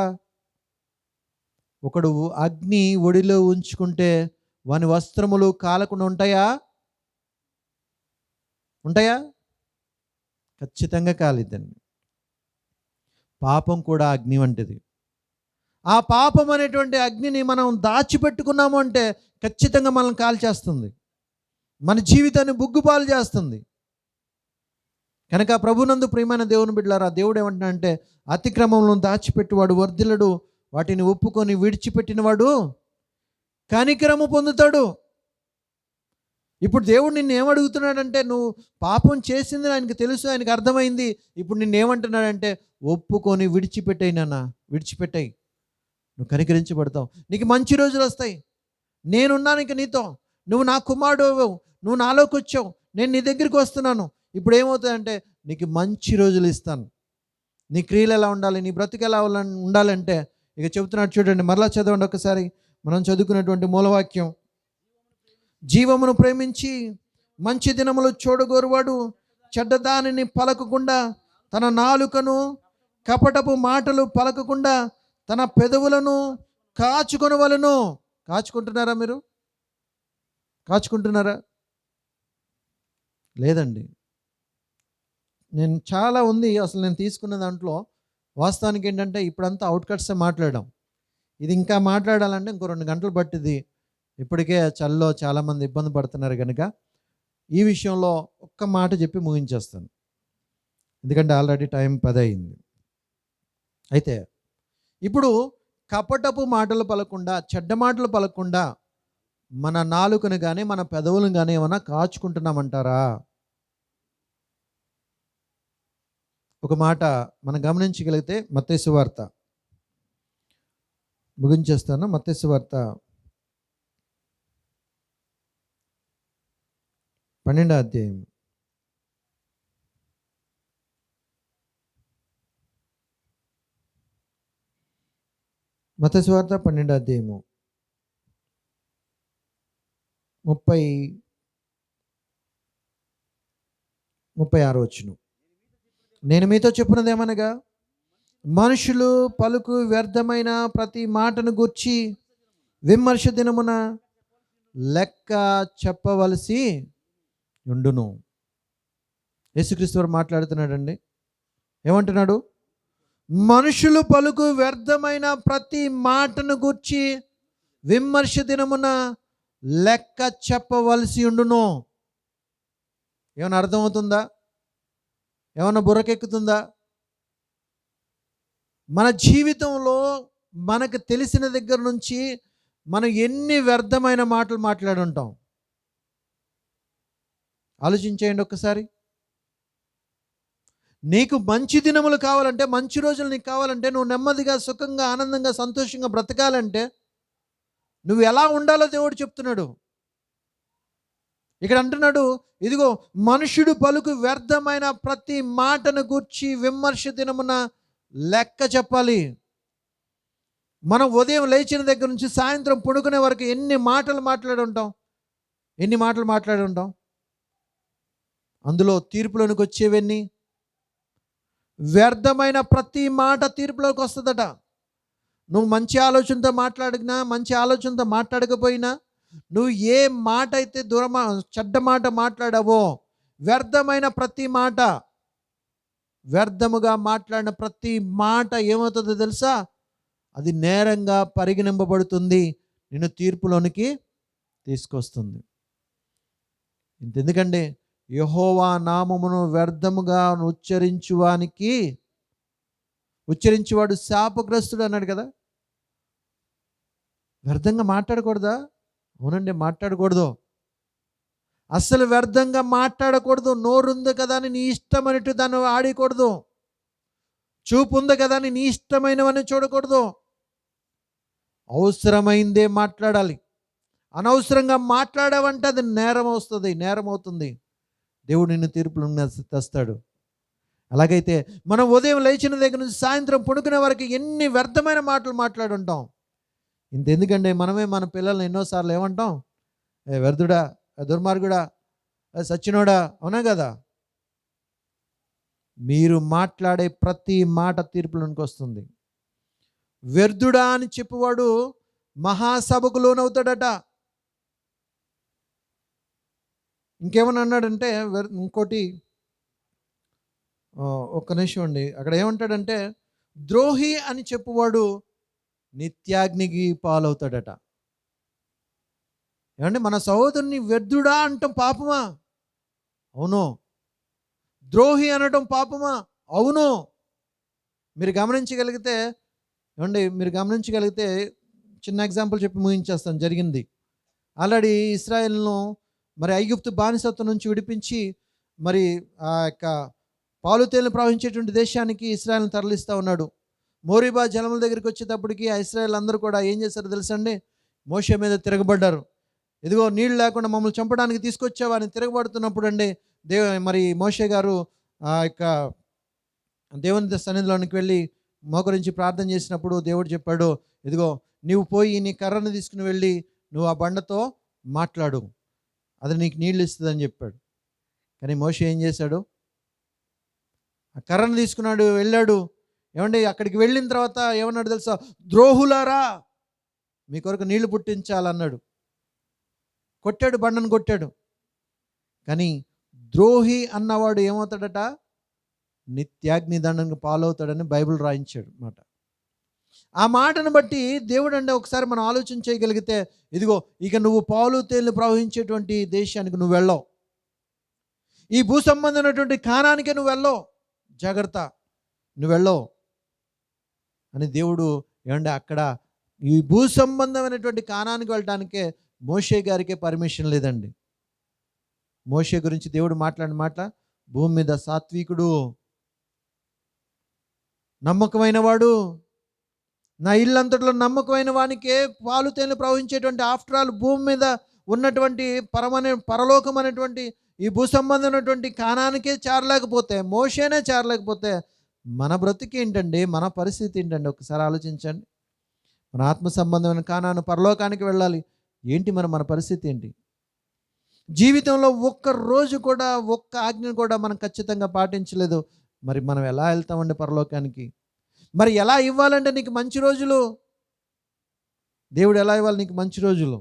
ఒకడు అగ్ని ఒడిలో ఉంచుకుంటే వాని వస్త్రములు కాలకుండా ఉంటాయా? ఖచ్చితంగా కాలిద్దండి. పాపం కూడా అగ్ని వంటిది. ఆ పాపం అనేటువంటి అగ్నిని మనం దాచిపెట్టుకున్నాము అంటే ఖచ్చితంగా మనల్ని కాల్చేస్తుంది, మన జీవితాన్ని బుగ్గుపాలు చేస్తుంది. కనుక ప్రభునందు ప్రియమైన దేవుని బిడ్డలారా, దేవుడు ఏమంటున్నాడంటే అతిక్రమంలో దాచిపెట్టువాడు వర్ధిల్లడు, వాటిని ఒప్పుకొని విడిచిపెట్టినవాడు కనికరము పొందుతాడు. ఇప్పుడు దేవుడు నిన్ను ఏమడుగుతున్నాడంటే, నువ్వు పాపం చేసింది ఆయనకు తెలుసు, ఆయనకు అర్థమైంది. ఇప్పుడు నిన్ను ఏమంటున్నాడంటే ఒప్పుకొని విడిచిపెట్టాయి, నువ్వు కనికరించబడతావు, నీకు మంచి రోజులు వస్తాయి, నేనున్నాను ఇంక నీతో, నువ్వు నా కుమారుడు, నువ్వు నాలోకి వచ్చావు, నేను నీ దగ్గరికి వస్తున్నాను. ఇప్పుడు ఏమవుతుందంటే నీకు మంచి రోజులు ఇస్తాను. నీ క్రియలు ఎలా ఉండాలి, నీ బ్రతుకు ఎలా ఉండాలంటే ఇక చెబుతున్నాడు చూడండి. మరలా చదవండి ఒకసారి మనం చదువుకున్నటువంటి మూలవాక్యం. జీవమును ప్రేమించి మంచి దినములు చూడగోరువాడు చెడ్డదానిని పలకకుండా, తన నాలుకను కపటపు మాటలు పలకకుండా తన పెదవులను కాచుకొనవలెను. కాచుకుంటున్నారా మీరు? కాచుకుంటున్నారా? లేదండి. నేను చాలా ఉంది అసలు నేను తీసుకున్న దాంట్లో. వాస్తవానికి ఏంటంటే ఇప్పుడంతా అవుట్కట్సే మాట్లాడాం. ఇది ఇంకా మాట్లాడాలంటే ఇంకో 2 గంటలు పట్టింది. ఇప్పటికే చలిలో చాలామంది ఇబ్బంది పడుతున్నారు కనుక ఈ విషయంలో ఒక్క మాట చెప్పి ముగించేస్తాను. ఎందుకంటే ఆల్రెడీ టైం 10 అయింది. అయితే ఇప్పుడు కపటపు మాటలు పలకుండా, చెడ్డ మాటలు పలకుండా మన నాలుకను కానీ మన పెదవులను కానీ ఏమైనా కాచుకుంటున్నామంటారా? ఒక మాట మనం గమనించగలిగితే మత్తయి సువార్త ముగించేస్తాను. మత్తయి సువార్త 12వ అధ్యాయం. మత్తయి సువార్త 12వ అధ్యాయము 36వ వచనం. నేను మీతో చెప్పున్నదేమనగా మనుషులు పలుకు వ్యర్థమైన ప్రతి మాటను గూర్చి విమర్శ దినమున లెక్క చెప్పవలసి ఉండును. యేసుక్రీస్తు వారు మాట్లాడుతున్నాడండి. ఏమంటున్నాడు? మనుషులు పలుకు వ్యర్థమైన ప్రతి మాటను గూర్చి విమర్శ దినమున లెక్క చెప్పవలసి ఉండును. ఏమైనా అర్థమవుతుందా? ఏమన్నా బుర్రకెక్కుతుందా? మన జీవితంలో మనకు తెలిసిన దగ్గర నుంచి మనం ఎన్ని వ్యర్థమైన మాటలు మాట్లాడి ఉంటాం. ఆలోచించేయండి ఒక్కసారి. నీకు మంచి దినములు కావాలంటే, మంచి రోజులు నీకు కావాలంటే, నువ్వు నెమ్మదిగా సుఖంగా ఆనందంగా సంతోషంగా బ్రతకాలంటే నువ్వు ఎలా ఉండాలో దేవుడు చెప్తున్నాడు. ఇక్కడ అంటున్నాడు, ఇదిగో మనుషుడు పలుకు వ్యర్థమైన ప్రతి మాటను గూర్చి విమర్శ దినమున లెక్క చెప్పాలి. మనం ఉదయం లేచిన దగ్గర నుంచి సాయంత్రం పడుకునే వరకు ఎన్ని మాటలు మాట్లాడి ఉంటాం. అందులో తీర్పులోనికి వచ్చేవన్నీ వ్యర్థమైన ప్రతి మాట తీర్పులోకి వస్తుందట. నువ్వు మంచి ఆలోచనతో మాట్లాడినా, మంచి ఆలోచనతో మాట్లాడకపోయినా, నువ్వు ఏ మాట అయితే చెడ్డ మాట మాట్లాడావో, వ్యర్థమైన ప్రతి మాట, వ్యర్థముగా మాట్లాడిన ప్రతి మాట ఏమవుతుందో తెలుసా? అది నేరంగా పరిగణింపబడుతుంది, నిన్ను తీర్పులోనికి తీసుకొస్తుంది. ఇంతెందుకండి, యెహోవా నామమును వ్యర్థముగా ఉచ్చరించువాడు శాపగ్రస్తుడు అన్నాడు కదా. వ్యర్థంగా మాట్లాడకూడదా? అవునండి, మాట్లాడకూడదు. అస్సలు వ్యర్థంగా మాట్లాడకూడదు. నోరుంది కదా అని నీ ఇష్టమైనట్టు దాన్ని ఆడకూడదు. చూపు ఉంది కదా అని నీ ఇష్టమైనవని చూడకూడదు. అవసరమైందే మాట్లాడాలి. అనవసరంగా మాట్లాడావంటే అది నేరం అవుతుంది. దేవుడు నిన్ను తీర్పులు తెస్తాడు. అలాగైతే మనం ఉదయం లేచిన దగ్గర నుంచి సాయంత్రం పడుకునే వరకు ఎన్ని వ్యర్థమైన మాటలు మాట్లాడుంటాం. ఇంతెందుకండి, మనమే మన పిల్లల్ని ఎన్నోసార్లు ఏమంటాం? ఏ వ్యర్థుడా, దుర్మార్గుడా, సచ్చినోడా, అవునా కదా? మీరు మాట్లాడే ప్రతి మాట తీర్పులోనికి వస్తుంది. వ్యర్థుడా అని చెప్పువాడు మహాసభకు లోనవుతాడట. ఇంకేమని అన్నాడంటే, ఇంకోటి ఒక్క నిమిషం అండి, అక్కడ ఏమంటాడంటే, ద్రోహి అని చెప్పువాడు నిత్యాగ్నికి పాలవుతాడట. ఏమండి, మన సహోదరుని వ్యర్థుడా అంటాం పాపమా? అవును. ద్రోహి అనడం పాపమా? అవును. మీరు గమనించగలిగితే చిన్న ఎగ్జాంపుల్ చెప్పి ముగించేస్తాను. జరిగింది ఆల్రెడీ. ఇశ్రాయేలును మరి ఐగుప్తు బానిసత్వం నుంచి విడిపించి మరి ఆ యొక్క పాలుతేలను ప్రవహించేటువంటి దేశానికి ఇశ్రాయేలును తరలిస్తూ ఉన్నాడు. మోరీబా జలముల దగ్గరికి వచ్చేటప్పటికి ఆ ఇశ్రాయేల్ అందరూ కూడా ఏం చేశారో తెలుసండి? మోషే మీద తిరగబడ్డారు. ఇదిగో నీళ్ళు లేకుండా మమ్మల్ని చంపడానికి తీసుకొచ్చావా అని తిరగబడుతున్నప్పుడు అండి, మరి మోషే గారు ఆ యొక్క దేవుని సన్నిధిలోనికి వెళ్ళి మోకరించి ప్రార్థన చేసినప్పుడు దేవుడు చెప్పాడు, ఇదిగో నీవు పోయి నీ కర్రను తీసుకుని వెళ్ళి నువ్వు ఆ బండతో మాట్లాడు, అది నీకు నీళ్ళు ఇస్తుందని చెప్పాడు. కానీ మోషే ఏం చేశాడు? ఆ కర్రను తీసుకున్నాడు, వెళ్ళాడు. ఏమండి, అక్కడికి వెళ్ళిన తర్వాత ఏమన్నాడు తెలుసా? ద్రోహులారా, మీ కొరకు నీళ్లు పుట్టించాలన్నాడు. కొట్టాడు, బండను కొట్టాడు. కానీ ద్రోహి అన్నవాడు ఏమవుతాడట? నిత్యాగ్ని దండనకు పాలవుతాడని బైబిల్ రాయించాడు మాట. ఆ మాటను బట్టి దేవుడు అంటే ఒకసారి మనం ఆలోచన చేయగలిగితే, ఇదిగో ఇక నువ్వు పాలు తేనెలు ప్రవహించేటువంటి దేశానికి నువ్వు వెళ్ళవు. ఈ భూ సంబంధమైనటువంటి కానానికే నువ్వు వెళ్ళవు. జాగ్రత్త, నువ్వు వెళ్ళవు అని దేవుడు ఏమంటే అక్కడ ఈ భూ సంబంధమైనటువంటి కానానికి వెళ్ళటానికే మోషే గారికే పర్మిషన్ లేదండి. మోషే గురించి దేవుడు మాట్లాడిన మాట, భూమి మీద సాత్వికుడు, నమ్మకమైన వాడు, నా ఇల్లంతట్లో నమ్మకమైన వానికే పాలు తేనెలు ప్రవహించేటువంటి, ఆఫ్టర్ ఆల్ భూమి మీద ఉన్నటువంటి పరలోకం అనేటువంటి ఈ భూ సంబంధమైనటువంటి కానానికే చేరలేకపోతే, మోషేనే చేరలేకపోతే మన బ్రతుకు ఏంటండి, మన పరిస్థితి ఏంటండి? ఒకసారి ఆలోచించండి. మన ఆత్మ సంబంధమైన కానాను పరలోకానికి వెళ్ళాలి. ఏంటి మన పరిస్థితి ఏంటి? జీవితంలో ఒక్క రోజు కూడా, ఒక్క ఆజ్ఞను కూడా మనం ఖచ్చితంగా పాటించలేదు. మరి మనం ఎలా వెళ్తామండి పరలోకానికి? మరి ఎలా ఇవ్వాలంటే నీకు మంచి రోజులు? దేవుడు ఎలా ఇవ్వాలి నీకు మంచి రోజులు?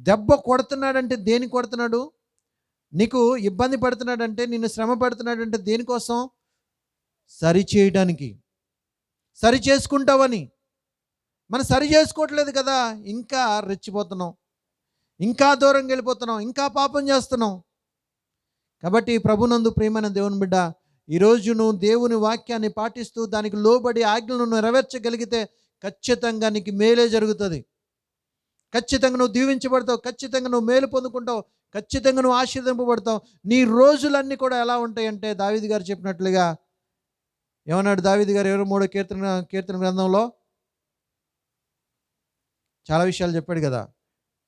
దెబ్బ కొడుతున్నాడంటే దేనికి కొడుతున్నాడు? నీకు ఇబ్బంది పడుతున్నాడంటే, నిన్ను శ్రమ పడుతున్నాడంటే దేనికోసం? సరి చేయడానికి, సరి చేసుకుంటావని. మనం సరి చేసుకోవట్లేదు కదా, ఇంకా రెచ్చిపోతున్నాం, ఇంకా దూరంగా వెళ్ళిపోతున్నాం, ఇంకా పాపం చేస్తున్నాం. కాబట్టి ప్రభునందు ప్రియమైన దేవుని బిడ్డ, ఈరోజు నువ్వు దేవుని వాక్యాన్ని పాటిస్తూ దానికి లోబడి ఆజ్ఞలను నెరవేర్చగలిగితే ఖచ్చితంగా నీకు మేలే జరుగుతుంది. ఖచ్చితంగా నువ్వు దీవించబడతావు, ఖచ్చితంగా నువ్వు మేలు పొందుకుంటావు, ఖచ్చితంగా నువ్వు ఆశీర్వదింపబడతావు. నీ రోజులన్నీ కూడా ఎలా ఉంటాయంటే, దావీదు గారు చెప్పినట్లుగా ఏమన్నాడు దావీదు గారు 23వ కీర్తన గ్రంథంలో చాలా విషయాలు చెప్పాడు కదా.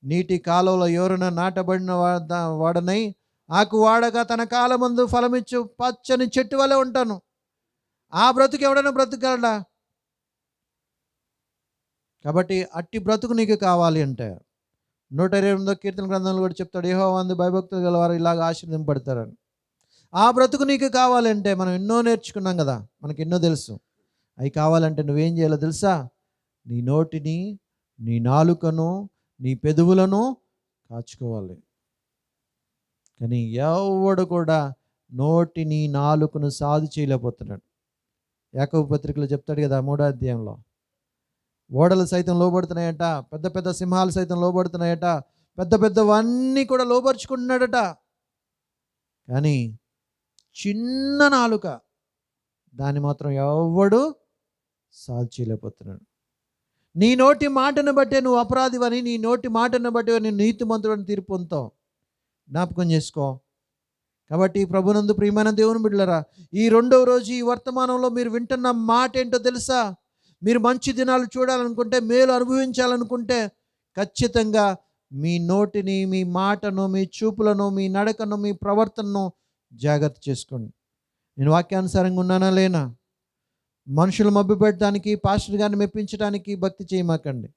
నీటి కాలంలో ఎవరైనా నాటబడిన వాడనై ఆకు వాడగా తన కాలమందు ఫలమిచ్చు పచ్చని చెట్టు వలె ఉంటాను. ఆ బ్రతుకు ఎవడైనా బ్రతుకుగలడా? కాబట్టి అట్టి బ్రతుకు నీకు కావాలి అంటే 128వ కీర్తన గ్రంథంలో కూడా చెప్తాడు, యెహోవా యందు భయభక్తులు గలవారు ఇలాగ ఆశీర్వదింపబడతారని. ఆ బ్రతుకు నీకు కావాలంటే మనం ఎన్నో నేర్చుకున్నాం కదా, మనకి ఎన్నో తెలుసు. అవి కావాలంటే నువ్వేం చేయాలో తెలుసా? నీ నోటిని, నీ నాలుకను, నీ పెదవులను కాచుకోవాలి. కానీ ఎవడు కూడా నోటిని, నాలుకను సాధు చేయలేకపోతున్నాడు. యాకోబు పత్రికలో చెప్తాడు కదా 3వ అధ్యాయంలో, ఓడలు సైతం లోబడుతున్నాయట, పెద్ద పెద్ద సింహాలు సైతం లోబడుతున్నాయట, పెద్ద పెద్దవన్నీ కూడా లోబరుచుకుంటున్నాడట. కానీ చిన్న నాలుక, దాన్ని మాత్రం ఎవడు సాధు చేయలేకపోతున్నాడు. నీ నోటి మాటను బట్టే నువ్వు అపరాధివని, నీ నోటి మాటను బట్టే నేను నీతిమంతుడని తీర్పు పొందుతావు. జ్ఞాపకం చేసుకో. కాబట్టి ప్రభునందు ప్రియమైన దేవుని బిడ్డలారా, ఈ 2వ రోజు ఈ వర్తమానంలో మీరు వింటున్న మాట ఏంటో తెలుసా? మీరు మంచి దినాలు చూడాలనుకుంటే, మేలు అనుభవించాలనుకుంటే ఖచ్చితంగా మీ నోటిని, మీ మాటను, మీ చూపులను, మీ నడకను, మీ ప్రవర్తనను జాగ్రత్త చేసుకోండి. నేను వాక్యానుసారంగా ఉన్నానా లేనా? మనుషులు మభ్యపెట్టడానికి, పాస్టర్ గారిని మెప్పించడానికి భక్తి చేయమాకండి.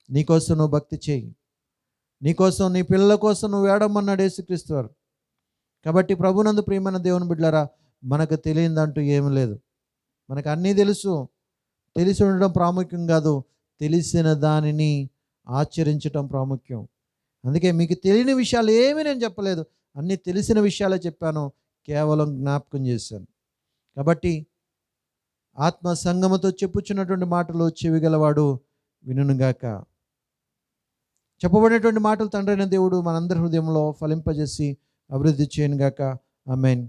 నీకోసం నువ్వు భక్తి చేయి. నీకోసం, నీ పిల్లల కోసం నువ్వు ఏడమన్నాడు యేసుక్రీస్తు వారు. కాబట్టి ప్రభునందు ప్రియమైన దేవుని బిడ్డలారా, మనకు తెలియదంటూ ఏమీ లేదు. మనకు అన్నీ తెలుసు. తెలిసి ఉండడం ప్రాముఖ్యం కాదు, తెలిసిన దానిని ఆచరించడం ప్రాముఖ్యం. అందుకే మీకు తెలియని విషయాలు ఏమీ నేను చెప్పలేదు, అన్నీ తెలిసిన విషయాలే చెప్పాను, కేవలం జ్ఞాపకం చేశాను. కాబట్టి ఆత్మ సంగమతో చెప్పుచున్నటువంటి మాటలు చెవిగలవాడు వినుగాక. చెప్పబడినటువంటి మాటలు తండ్రైన దేవుడు మనందరి హృదయంలో ఫలింపజేసి అభివృద్ధి చేయనుగాక. ఆమేన్.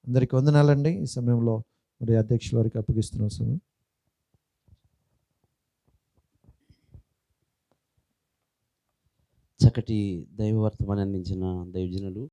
అందరికీ వందనాలండి. ఈ సమయంలో మరి అధ్యక్షుల వారికి అప్పగిస్తున్న సమయం. చక్కటి దైవ వర్తమానాన్ని అందించిన దైవజనులు